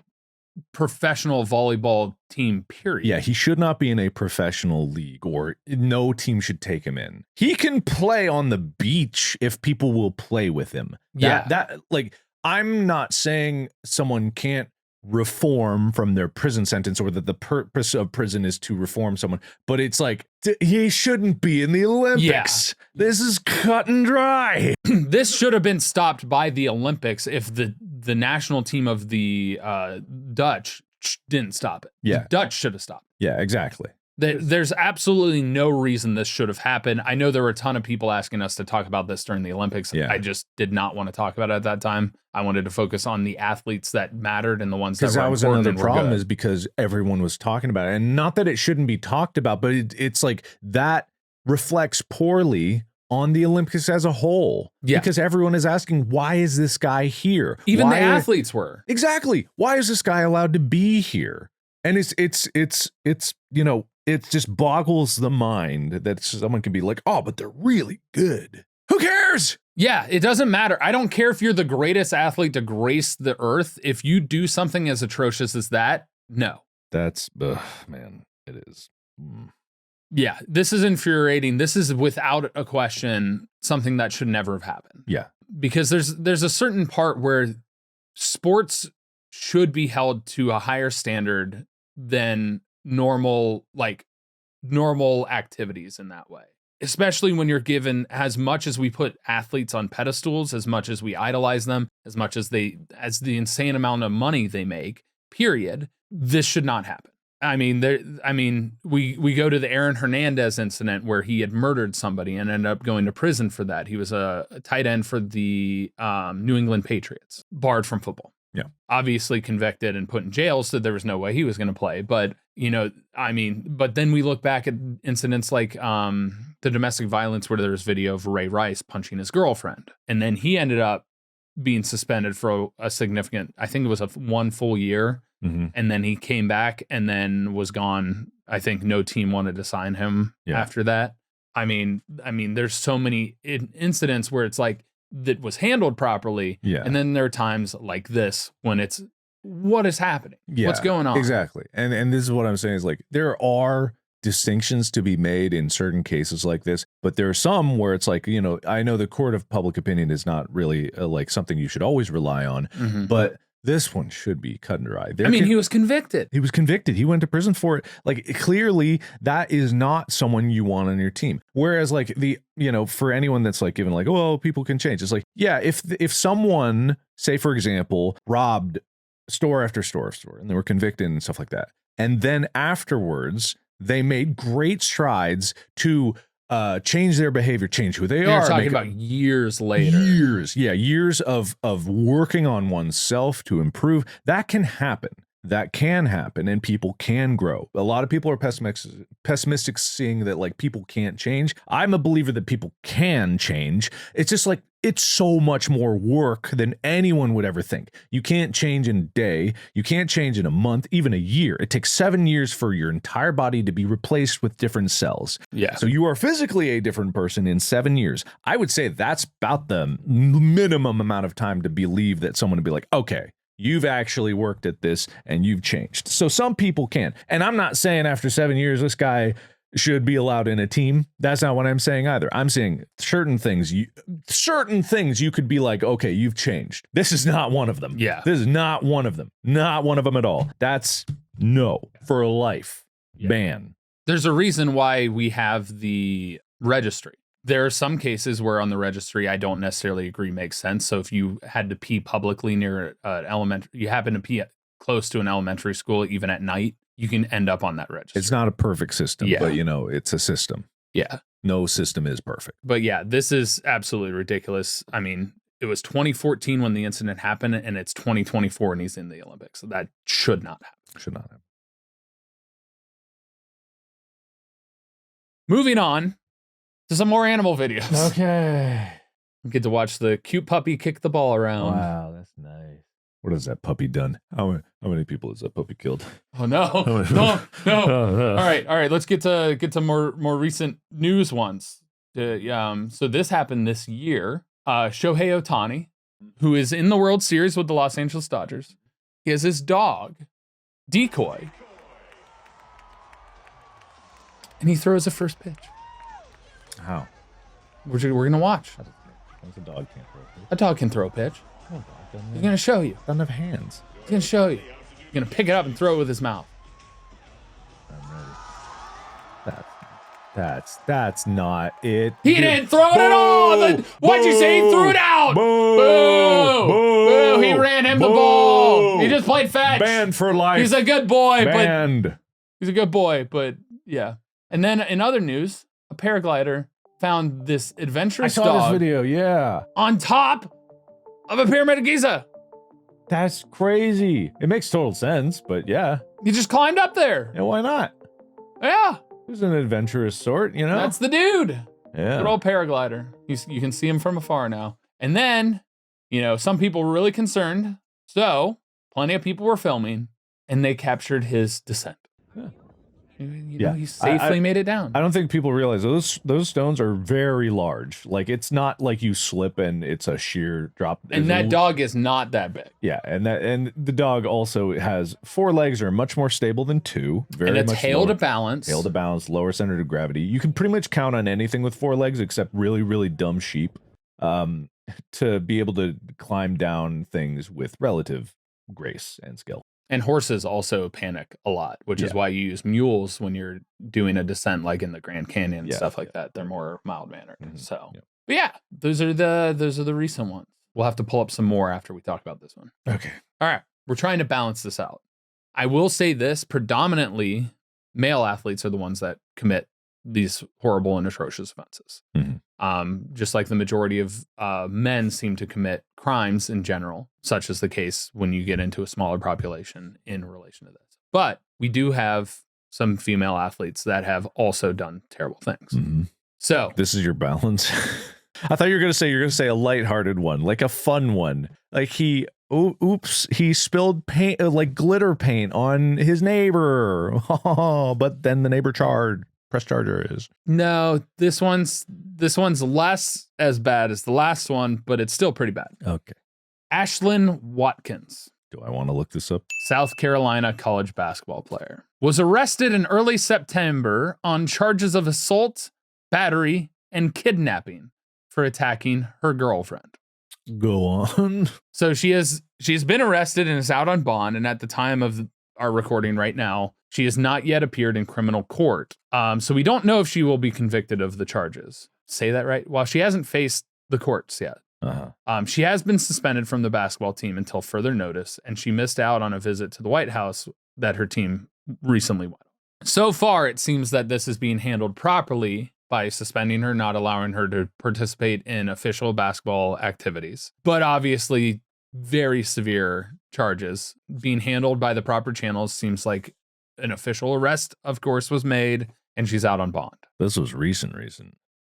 professional volleyball team, period. Yeah, he should not be in a professional league, or no team should take him in. He can play on the beach if people will play with him. That like, I'm not saying someone can't reform from their prison sentence, or that the purpose of prison is to reform someone, but it's like, he shouldn't be in the Olympics. This is cut and dry. This should have been stopped by the Olympics if the national team of the Dutch didn't stop it. The Dutch should have stopped it. Yeah, exactly. There's absolutely no reason this should have happened. I know there were a ton of people asking us to talk about this during the Olympics. I just did not want to talk about it at that time. I wanted to focus on the athletes that mattered and the ones that were important. Because that was another problem, is because everyone was talking about it. And not that it shouldn't be talked about, but it's like that reflects poorly on the Olympics as a whole. Because everyone is asking, why is this guy here? Even the athletes were. Exactly. Why is this guy allowed to be here? And it's you know, it just boggles the mind that someone can be like, oh, but they're really good. Who cares? Yeah, it doesn't matter. I don't care if you're the greatest athlete to grace the earth. If you do something as atrocious as that, no. That's, man, it is. Yeah, this is infuriating. This is without a question something that should never have happened. Yeah. Because there's a certain part where sports should be held to a higher standard than normal activities in that way, especially when you're given, as much as we put athletes on pedestals, as much as we idolize them, as much as the insane amount of money they make, period, this should not happen. I mean, we go to the Aaron Hernandez incident where he had murdered somebody and ended up going to prison for that. He was a tight end for the New England Patriots, barred from football. Yeah. Obviously convicted and put in jail, so there was no way he was going to play. But, you know, I mean, but then we look back at incidents like the domestic violence where there's video of Ray Rice punching his girlfriend. And then he ended up being suspended for a significant, I think it was one full year. And then he came back and then was gone. I think no team wanted to sign him after that. I mean, there's so many incidents where it's like, that was handled properly. And then there are times like this when it's, what is happening? What's going on? Exactly. And this is what I'm saying is, like, there are distinctions to be made in certain cases like this, but there are some where it's like, you know, I know the court of public opinion is not really like something you should always rely on, but this one should be cut and dry. He was convicted. He was convicted. He went to prison for it. Like, clearly that is not someone you want on your team. Whereas, like, you know, for anyone that's like given like, oh, people can change. It's like, yeah, if someone, say for example, robbed store after store after store and they were convicted and stuff like that, and then afterwards they made great strides to change their behavior, change who they are. You're talking about years later. Years of working on oneself to improve. That can happen. And people can grow. A lot of people are pessimistic seeing that, like, people can't change. I'm a believer that people can change. It's just like, it's so much more work than anyone would ever think. You can't change in a day. You can't change in a month, even a year. It takes 7 years for your entire body to be replaced with different cells. Yeah. So you are physically a different person in 7 years. I would say that's about the minimum amount of time to believe that someone would be like, okay, you've actually worked at this and you've changed. So some people can. And I'm not saying after 7 years, this guy should be allowed in a team. That's not what I'm saying either. I'm saying certain things you could be like, okay, you've changed. This is not one of them. Yeah. This is not one of them. Not one of them at all. That's no, for life. Ban. There's a reason why we have the registry. There are some cases where on the registry, I don't necessarily agree makes sense. So if you had to pee publicly near you happen to pee close to an elementary school, even at night, you can end up on that register. It's not a perfect system, Yeah. but it's a system. Yeah. No system is perfect. But yeah, this is absolutely ridiculous. I mean, it was 2014 when the incident happened, and it's 2024 and he's in the Olympics. So that should not happen. Should not happen. Moving on to some more animal videos. Okay. We get to watch the cute puppy kick the ball around. Wow, that's nice. What has that puppy done? How many people has that puppy killed? Oh no. All right. Let's get to more recent news ones. So this happened this year. Shohei Ohtani, who is in the World Series with the Los Angeles Dodgers, he has his dog, Decoy, and he throws a first pitch. How? We're gonna watch. A dog can't throw a pitch. A dog can throw a pitch. Oh, dog He's gonna show you. doesn't have hands. He's gonna show you. He's gonna pick it up and throw it with his mouth. That's not it. He didn't throw it at all. What'd you say? He threw it out. Boo! Boo! He ran him the ball. He just played fetch. Banned for life. He's a good boy, Banned. he's a good boy, but yeah. And then in other news, a paraglider found this adventurous I saw dog this video. Yeah, on top of a pyramid of Giza. that's crazy. It makes total sense, but yeah, He just climbed up there. yeah, why not? Yeah, Who's an adventurous sort, that's the dude. Yeah. Good old paraglider. You can see him from afar now. And then, some people were really concerned. So plenty of people were filming, and they captured his descent. Yeah. He safely made it down. I don't think people realize those stones are very large. Like, it's not like you slip and it's a sheer drop. And that dog is not that big. Yeah, and the dog also has 4 legs, are much more stable than 2. And a tail to balance. Tail to balance, lower center of gravity. You can pretty much count on anything with 4 legs except really, really dumb sheep to be able to climb down things with relative grace and skill. And horses also panic a lot, which is why you use mules when you're doing a descent, like in the Grand Canyon and stuff like that. They're more mild mannered. Mm-hmm. So, but yeah, those are the recent ones. We'll have to pull up some more after we talk about this one. Okay. All right, we're trying to balance this out. I will say this: predominantly, male athletes are the ones that commit these horrible and atrocious offenses. Mm-hmm. Just like the majority of men seem to commit crimes in general, such as the case when you get into a smaller population in relation to this. But we do have some female athletes that have also done terrible things. Mm-hmm. So this is your balance. I thought you were gonna say a lighthearted one, like a fun one. Like he spilled paint, like glitter paint on his neighbor. But then the neighbor press charges. No, this one's less as bad as the last one, but it's still pretty bad. Okay. Ashlyn Watkins, Do I want to look this up? South Carolina college basketball player, was arrested in early September on charges of assault, battery, and kidnapping for attacking her girlfriend. Go on. So she's been arrested and is out on bond, and at the time of our recording right now, she has not yet appeared in criminal court. So we don't know if she will be convicted of the charges. Say that right? Well, she hasn't faced the courts yet. Uh-huh. She has been suspended from the basketball team until further notice, and she missed out on a visit to the White House that her team recently went. So far, it seems that this is being handled properly by suspending her, not allowing her to participate in official basketball activities. But obviously, very severe charges being handled by the proper channels. Seems like an official arrest, of course, was made, and she's out on bond. This was recent.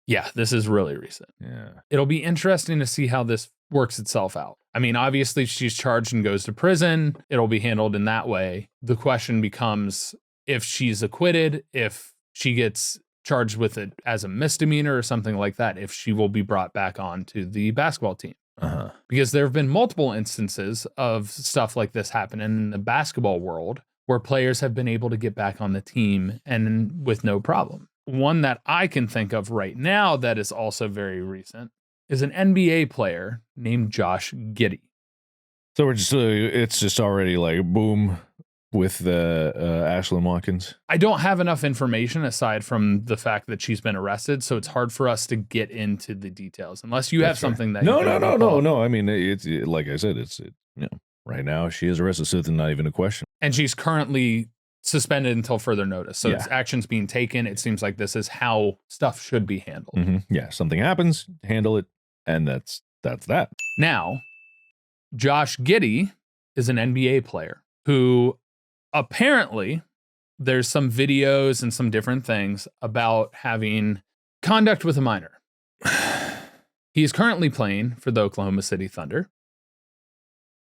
Yeah, this is really recent. Yeah. It'll be interesting to see how this works itself out. I mean, obviously, she's charged and goes to prison. It'll be handled in that way. The question becomes if she's acquitted, if she gets charged with it as a misdemeanor or something like that, if she will be brought back onto the basketball team. Uh-huh. Because there have been multiple instances of stuff like this happening in the basketball world where players have been able to get back on the team and with no problem. One that I can think of right now that is also very recent is an NBA player named Josh Giddey. So it's just already like boom with the Ashlyn Watkins. I don't have enough information aside from the fact that she's been arrested, so it's hard for us to get into the details unless you have something that No. I mean, it's like I said, it's right now she is arrested, so it's not even a question. And she's currently suspended until further notice. So it's actions being taken. It seems like this is how stuff should be handled. Yeah, something happens, handle it, and that's that. Now, Josh Giddey is an NBA player who apparently there's some videos and some different things about having conduct with a minor. He is currently playing for the Oklahoma City Thunder.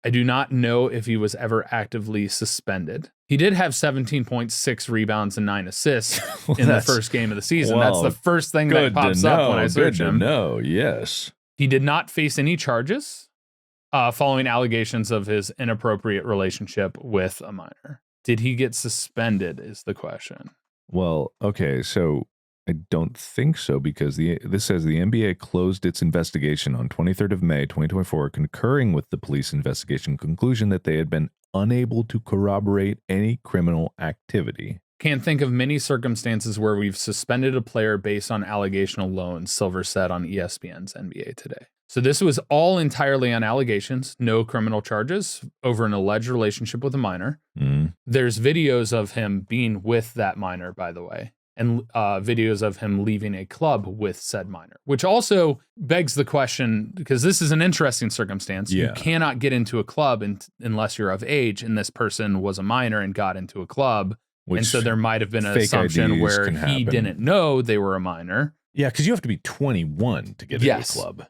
I do not know if he was ever actively suspended. He did have 17.6 rebounds and 9 assists in the first game of the season. That's the first thing that pops up when I search him. No, yes. He did not face any charges following allegations of his inappropriate relationship with a minor. Did he get suspended is the question. Well, okay, so I don't think so, because this says the NBA closed its investigation on 23rd of May, 2024, concurring with the police investigation conclusion that they had been unable to corroborate any criminal activity. Can't think of many circumstances where we've suspended a player based on allegation alone, Silver said on ESPN's NBA Today. So this was all entirely on allegations, no criminal charges over an alleged relationship with a minor. There's videos of him being with that minor, by the way, and videos of him leaving a club with said minor, which also begs the question, because this is an interesting circumstance. You cannot get into a club unless you're of age, and this person was a minor and got into a club. And so there might have been an assumption where he didn't know they were a minor. Yeah, because you have to be 21 to get into a club.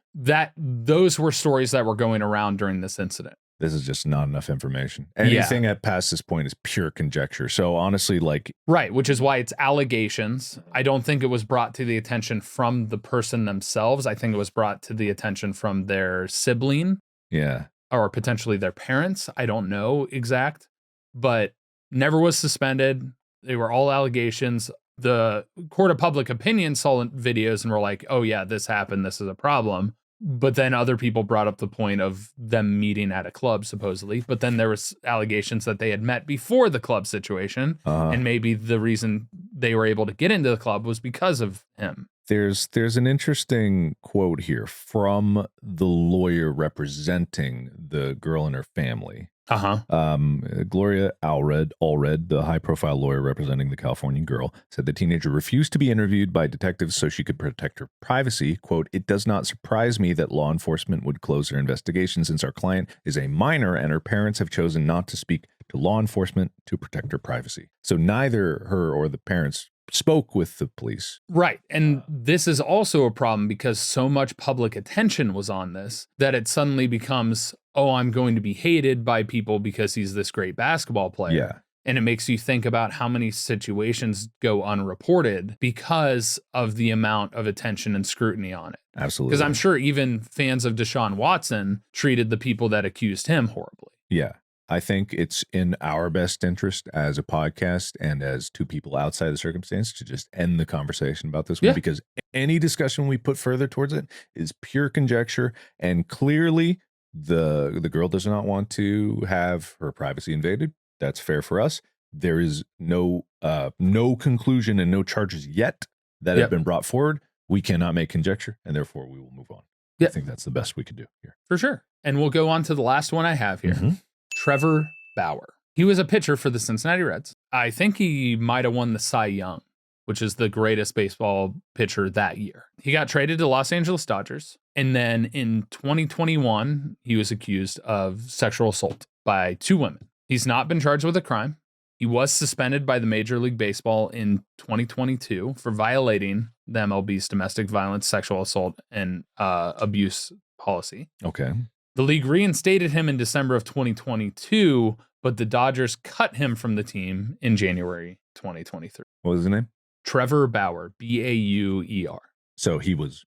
Those were stories that were going around during this incident. This is just not enough information. Anything at past this point is pure conjecture. So honestly, right, which is why it's allegations. I don't think it was brought to the attention from the person themselves. I think it was brought to the attention from their sibling. Yeah. Or potentially their parents. I don't know exact, but never was suspended. They were all allegations. The court of public opinion saw videos and were like, oh yeah, this happened. This is a problem. But then other people brought up the point of them meeting at a club, supposedly. But then there was allegations that they had met before the club situation. And maybe the reason they were able to get into the club was because of him. There's an interesting quote here from the lawyer representing the girl and her family. Gloria Allred, the high-profile lawyer representing the Californian girl, said the teenager refused to be interviewed by detectives so she could protect her privacy. Quote, "It does not surprise me that law enforcement would close their investigation since our client is a minor and her parents have chosen not to speak to law enforcement to protect her privacy." So neither her or the parents spoke with the police. Right. And this is also a problem because so much public attention was on this that it suddenly becomes, oh, I'm going to be hated by people because he's this great basketball player. Yeah. And it makes you think about how many situations go unreported because of the amount of attention and scrutiny on it. Absolutely. Because I'm sure even fans of Deshaun Watson treated the people that accused him horribly. Yeah. I think it's in our best interest as a podcast and as two people outside the circumstance to just end the conversation about this one, because any discussion we put further towards it is pure conjecture. And clearly the girl does not want to have her privacy invaded. That's fair for us. There is no conclusion and no charges yet that have been brought forward. We cannot make conjecture, and therefore we will move on. I think that's the best we could do here. For sure. And we'll go on to the last one I have here. Trevor Bauer. He was a pitcher for the Cincinnati Reds. I think he might have won the Cy Young, which is the greatest baseball pitcher that year. He got traded to Los Angeles Dodgers. And then in 2021, he was accused of sexual assault by 2 women. He's not been charged with a crime. He was suspended by the Major League Baseball in 2022 for violating the MLB's domestic violence, sexual assault, and abuse policy. Okay. The league reinstated him in December of 2022, but the Dodgers cut him from the team in January 2023. What was his name? Trevor Bauer, Bauer. So he was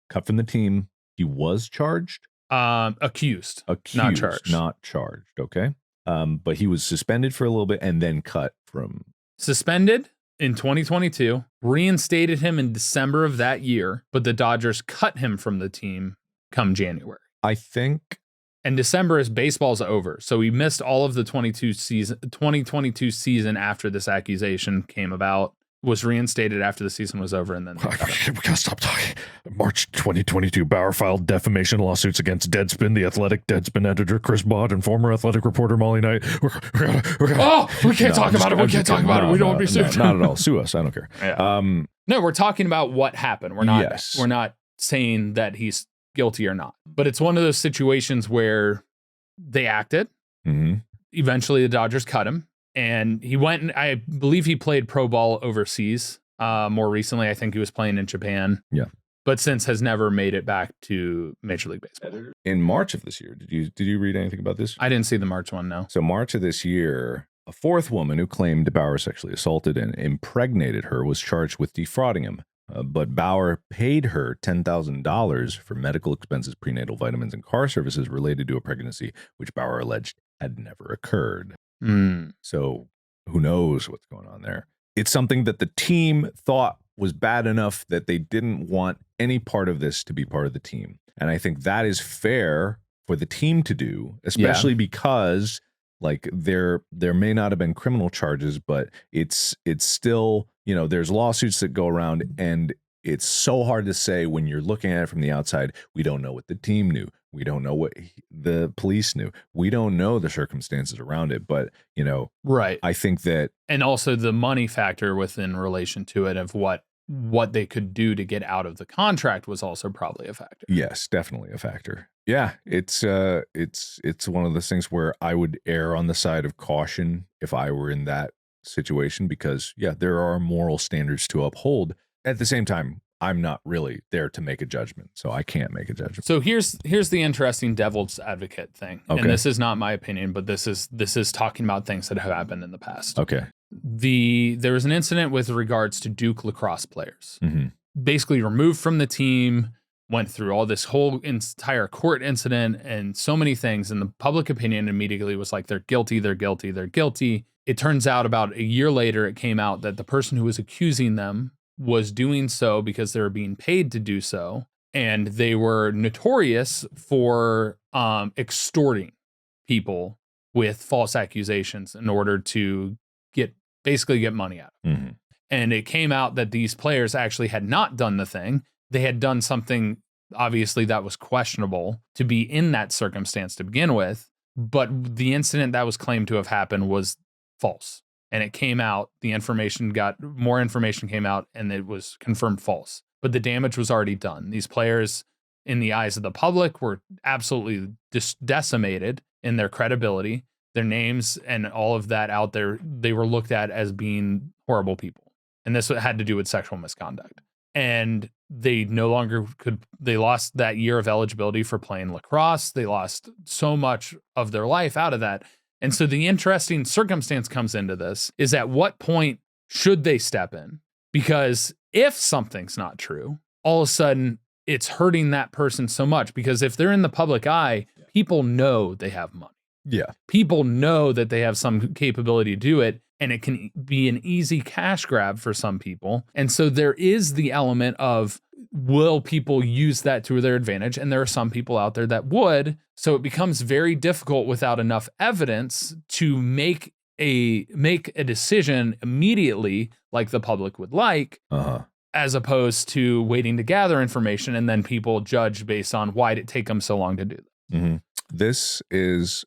cut from the team. He was charged? Accused, not charged. Not charged, okay. But he was suspended for a little bit and then cut from... Suspended in 2022, reinstated him in December of that year, but the Dodgers cut him from the team come January. I think. And December is baseball's over. So we missed all of the 2022 season after this accusation came about, was reinstated after the season was over, and then we gotta stop talking. March 2022, Bauer filed defamation lawsuits against Deadspin, the Athletic Deadspin editor Chris Bott, and former Athletic reporter Molly Knight. We can't talk about it. We can't talk about it. We don't want to be sued. Not at all. Sue us. I don't care. Yeah. No, we're talking about what happened. We're not saying that he's guilty or not. But it's one of those situations where they acted. Mm-hmm. Eventually, the Dodgers cut him. And he went, and I believe he played pro ball overseas. More recently, I think he was playing in Japan. Yeah. But since has never made it back to Major League Baseball. In March of this year, did you read anything about this? I didn't see the March one, no. So March of this year, a fourth woman who claimed Bauer sexually assaulted and impregnated her was charged with defrauding him. But Bauer paid her $10,000 for medical expenses, prenatal vitamins, and car services related to a pregnancy, which Bauer alleged had never occurred. So who knows what's going on there? It's something that the team thought was bad enough that they didn't want any part of this to be part of the team. And I think that is fair for the team to do, especially because like there may not have been criminal charges, but it's still, there's lawsuits that go around, and it's so hard to say when you're looking at it from the outside. We don't know what the team knew. We don't know what the police knew. We don't know the circumstances around it, but right. I think that, and also the money factor within relation to it of what they could do to get out of the contract was also probably a factor. Yes, definitely a factor. Yeah, it's one of those things where I would err on the side of caution if I were in that situation, because there are moral standards to uphold. At the same time, I'm not really there to make a judgment, so I can't make a judgment. So here's the interesting devil's advocate thing. Okay. And this is not my opinion, but this is talking about things that have happened in the past. Okay. There was an incident with regards to Duke lacrosse players. Mm-hmm. Basically removed from the team, went through all this whole entire court incident and so many things, and the public opinion immediately was like, they're guilty, they're guilty, they're guilty. It turns out about a year later, it came out that the person who was accusing them was doing so because they were being paid to do so, and they were notorious for extorting people with false accusations in order to get money out of them. Mm-hmm. And it came out that these players actually had not done the thing. They had done something obviously that was questionable to be in that circumstance to begin with, but the incident that was claimed to have happened was false. And it came out, more information came out, and it was confirmed false. But the damage was already done. These players, in the eyes of the public, were absolutely decimated in their credibility, their names and all of that out there. They were looked at as being horrible people. And this had to do with sexual misconduct. And they no longer they lost that year of eligibility for playing lacrosse. They lost so much of their life out of that. And so the interesting circumstance comes into this is at what point should they step in? Because if something's not true, all of a sudden it's hurting that person so much, because if they're in the public eye, people know they have money. Yeah. People know that they have some capability to do it, and it can be an easy cash grab for some people. And so there is the element of, will people use that to their advantage? And there are some people out there that would. So it becomes very difficult without enough evidence to make a decision immediately, like the public would like, as opposed to waiting to gather information and then people judge based on why did it take them so long to do that. Mm-hmm. This is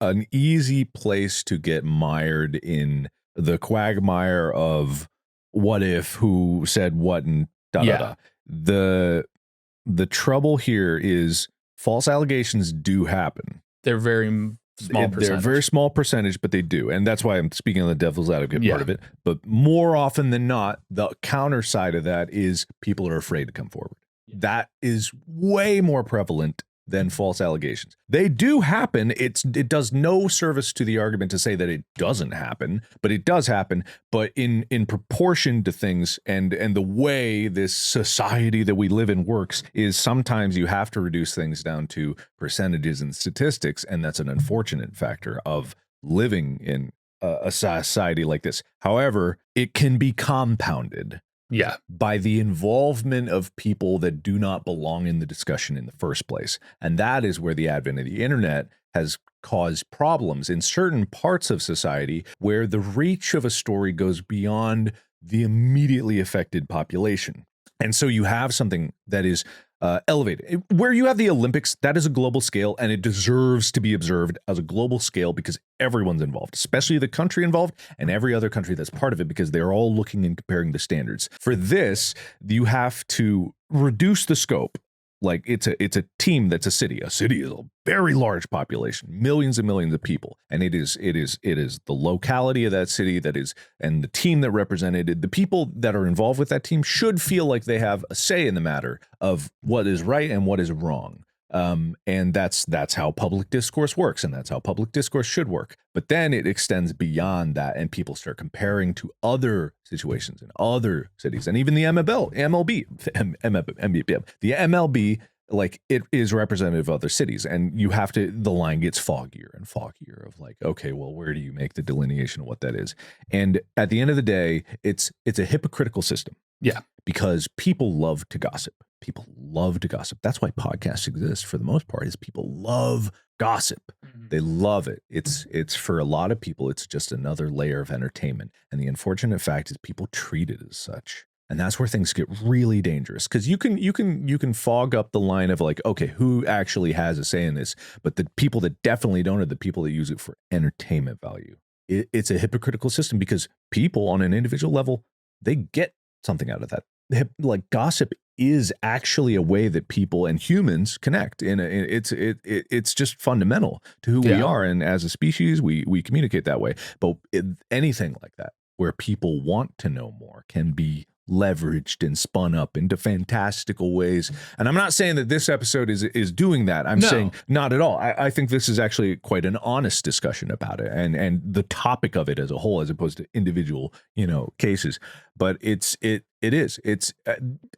an easy place to get mired in the quagmire of what if, who said what, and da-da-da. The trouble here is false allegations do happen. They're very small percentage. They're a very small percentage, but they do. And that's why I'm speaking on the devil's advocate part of it. But more often than not, the counter side of that is people are afraid to come forward. That is way more prevalent than false allegations. They do happen. It does no service to the argument to say that it doesn't happen, but it does happen. But in proportion to things and the way this society that we live in works is sometimes you have to reduce things down to percentages and statistics, and that's an unfortunate factor of living in a society like this. However, it can be compounded. Yeah. By the involvement of people that do not belong in the discussion in the first place. And that is where the advent of the internet has caused problems in certain parts of society where the reach of a story goes beyond the immediately affected population. And so you have something that is elevated. Where you have the Olympics, that is a global scale, and it deserves to be observed as a global scale because everyone's involved, especially the country involved and every other country that's part of it, because they're all looking and comparing the standards. For this, you have to reduce the scope. Like it's a team that's a city. A city is a very large population, millions and millions of people, and it is the locality of that city that is, and the team that represented it. The people that are involved with that team should feel like they have a say in the matter of what is right and what is wrong. And that's how public discourse works, and that's how public discourse should work. But then it extends beyond that, and people start comparing to other situations in other cities, and even the MLB, like it is representative of other cities, and you have to. The line gets foggier and foggier of like, okay, well, where do you make the delineation of what that is? And at the end of the day, it's a hypocritical system. Yeah, because people love to gossip. People love to gossip. That's why podcasts exist for the most part, is people love gossip. They love it. It's for a lot of people, it's just another layer of entertainment. And the unfortunate fact is people treat it as such. And that's where things get really dangerous, because you can fog up the line of like, okay, who actually has a say in this? But the people that definitely don't are the people that use it for entertainment value. It's a hypocritical system because people on an individual level, they get something out of that. Like gossip is actually a way that people and humans connect, and it's just fundamental to who we are, and as a species we communicate that way. But anything like that where people want to know more can be leveraged and spun up into fantastical ways. And I'm not saying that this episode is doing that. I'm saying not at all. I think this is actually quite an honest discussion about it and the topic of it as a whole, as opposed to individual, cases. But it's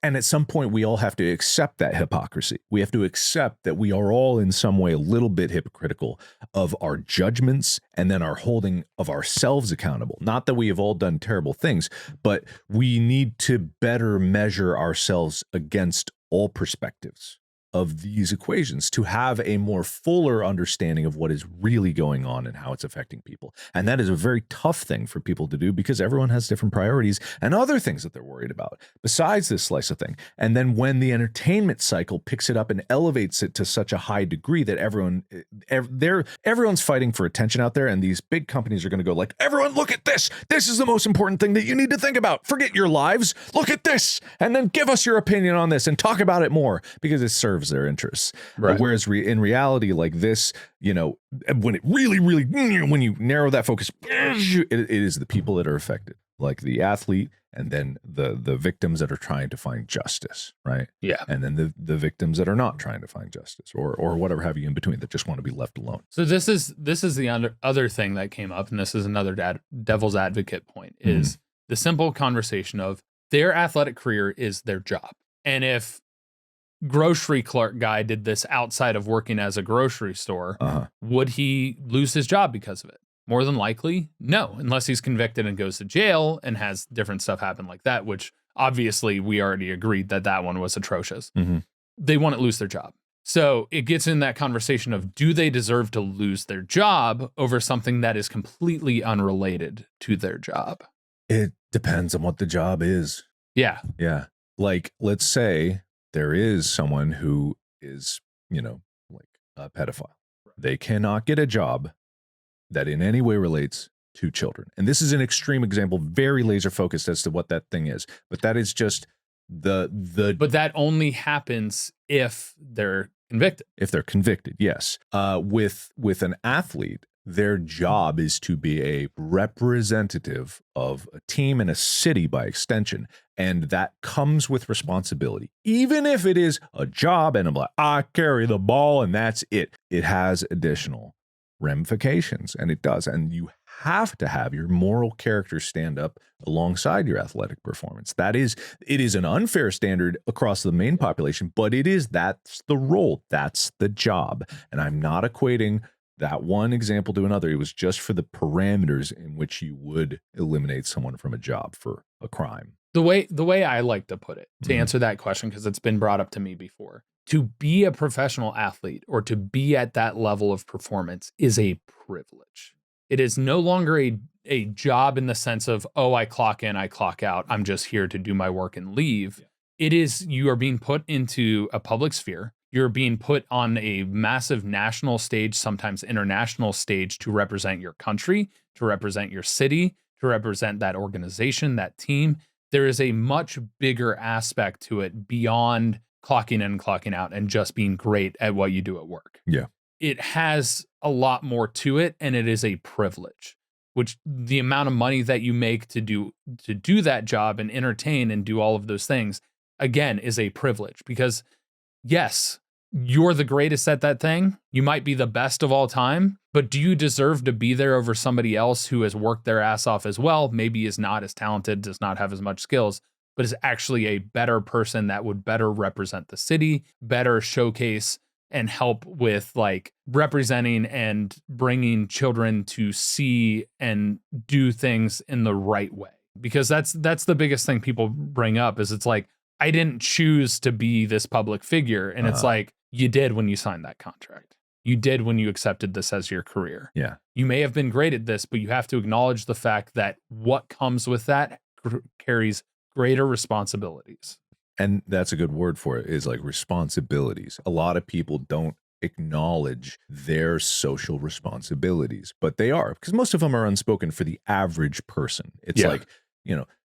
and at some point we all have to accept that hypocrisy. We have to accept that we are all in some way a little bit hypocritical of our judgments and then our holding of ourselves accountable. Not that we have all done terrible things, but we need to better measure ourselves against all perspectives of these equations to have a more fuller understanding of what is really going on and how it's affecting people. And that is a very tough thing for people to do because everyone has different priorities and other things that they're worried about besides this slice of thing. And then when the entertainment cycle picks it up and elevates it to such a high degree that everyone's fighting for attention out there, and these big companies are going to go like, everyone look at this. This is the most important thing that you need to think about. Forget your lives. Look at this. And then give us your opinion on this and talk about it more because it serves their interests. Right. Whereas in reality, like this, when it really, when you narrow that focus, it is the people that are affected, like the athlete, and then the victims that are trying to find justice, right? Yeah. And then the victims that are not trying to find justice or whatever have you in between that just want to be left alone. So this is the other thing that came up, and this is another devil's advocate point, is the simple conversation of their athletic career is their job. And if grocery clerk guy did this outside of working as a grocery store, would he lose his job because of it? More than likely, no, unless he's convicted and goes to jail and has different stuff happen like that, which obviously we already agreed that one was atrocious. They wouldn't lose their job. So it gets in that conversation of, do they deserve to lose their job over something that is completely unrelated to their job? It depends on what the job is. Yeah. Yeah. Like, let's say there is someone who is, like a pedophile. They cannot get a job that in any way relates to children. And this is an extreme example, very laser focused as to what that thing is. But that is just the But that only happens if they're convicted. If they're convicted, yes. With an athlete, their job is to be a representative of a team and a city by extension. And that comes with responsibility. Even if it is a job and I'm like, I carry the ball and that's it. It has additional ramifications, and it does. And you have to have your moral character stand up alongside your athletic performance. It is an unfair standard across the main population, but that's the role. That's the job. And I'm not equating that one example to another. It was just for the parameters in which you would eliminate someone from a job for a crime. The way I like to put it, to answer that question, because it's been brought up to me before, to be a professional athlete or to be at that level of performance is a privilege. It is no longer a job in the sense of, oh, I clock in, I clock out. I'm just here to do my work and leave. Yeah. It is, you are being put into a public sphere. You're being put on a massive national stage, sometimes international stage, to represent your country, to represent your city, to represent that organization, that team. There is a much bigger aspect to it beyond clocking in and clocking out and just being great at what you do at work. Yeah. It has a lot more to it, and it is a privilege, which the amount of money that you make to do that job and entertain and do all of those things, again, is a privilege. Because yes, you're the greatest at that thing. You might be the best of all time, but do you deserve to be there over somebody else who has worked their ass off as well? Maybe is not as talented, does not have as much skills, but is actually a better person that would better represent the city, better showcase and help with like representing and bringing children to see and do things in the right way. Because that's the biggest thing people bring up is it's like, I didn't choose to be this public figure. And it's like, you did when you signed that contract. You did when you accepted this as your career. Yeah. You may have been great at this, but you have to acknowledge the fact that what comes with that carries greater responsibilities. And that's a good word for it, is like responsibilities. A lot of people don't acknowledge their social responsibilities, but they are, because most of them are unspoken for the average person. It's like,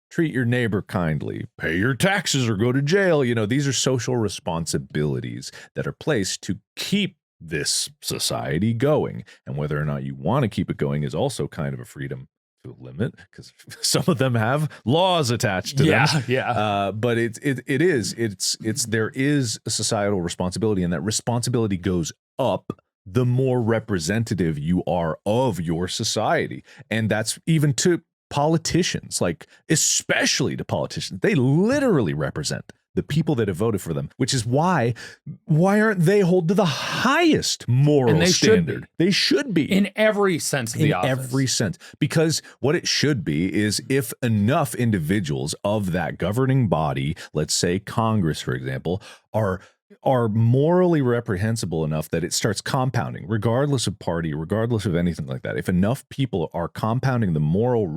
treat your neighbor kindly, pay your taxes or go to jail. These are social responsibilities that are placed to keep this society going. And whether or not you want to keep it going is also kind of a freedom to a limit, because some of them have laws attached to them. Yeah. But there is a societal responsibility, and that responsibility goes up the more representative you are of your society. And that's even to politicians, like especially to politicians. They literally represent the people that have voted for them, which is why aren't they held to the highest moral standard? They should be. In every sense of the office. In every sense. Because what it should be is if enough individuals of that governing body, let's say Congress, for example, are morally reprehensible enough that it starts compounding, regardless of party, regardless of anything like that. If enough people are compounding the moral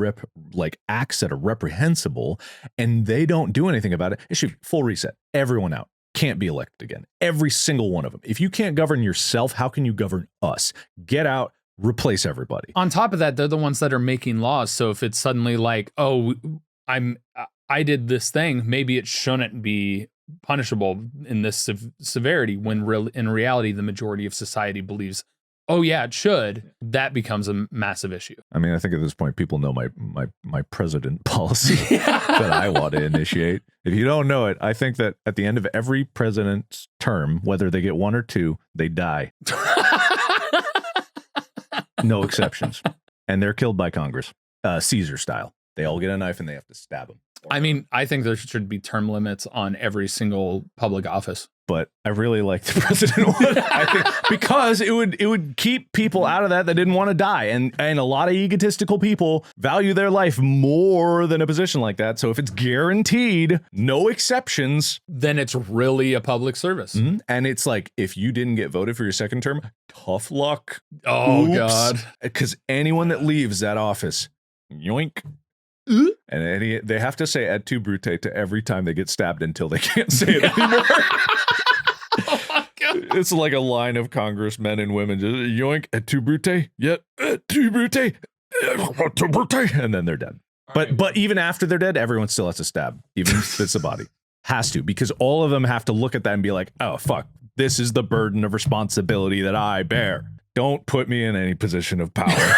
acts that are reprehensible and they don't do anything about it, it should full reset. Everyone out. Can't be elected again. Every single one of them. If you can't govern yourself, how can you govern us? Get out. Replace everybody. On top of that, they're the ones that are making laws. So if it's suddenly like, oh, I did this thing, maybe it shouldn't be punishable in this severity, when in reality, the majority of society believes, oh yeah, it should. That becomes a massive issue. I mean, I think at this point, people know my president policy that I want to initiate. If you don't know it, I think that at the end of every president's term, whether they get one or two, they die. No exceptions. And they're killed by Congress, Caesar style. They all get a knife and they have to stab them. I mean, I think there should be term limits on every single public office. But I really like the president one. I think because it would keep people out of that didn't want to die. And a lot of egotistical people value their life more than a position like that. So if it's guaranteed, no exceptions, then it's really a public service. Mm-hmm. And it's like, if you didn't get voted for your second term, tough luck. Oh, oops. God. Because anyone that leaves that office, yoink. And they have to say et tu brute to every time they get stabbed until they can't say it anymore. Oh my God. It's like a line of congressmen and women just yoink et tu brute, yet et tu brute, et tu brute, and then they're dead. But even after they're dead, everyone still has to stab, even if it's the body. Has to, because all of them have to look at that and be like, oh fuck, this is the burden of responsibility that I bear. Don't put me in any position of power.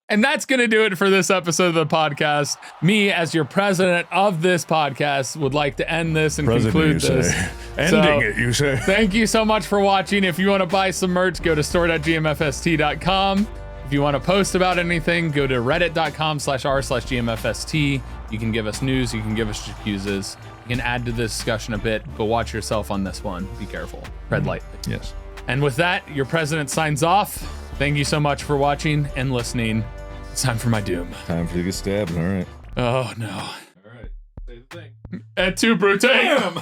And that's going to do it for this episode of the podcast. Me, as your president of this podcast, would like to end this and conclude this. Ending it, you say. Thank you so much for watching. If you want to buy some merch, go to store.gmfst.com. If you want to post about anything, go to reddit.com/r/gmfst. You can give us news. You can give us excuses. You can add to the discussion a bit, but watch yourself on this one. Be careful. Tread lightly. Yes. And with that, your president signs off. Thank you so much for watching and listening. It's time for my doom. Time for you to get stabbed. All right. Oh, no. All right. Say the thing. Et tu brute. Bam!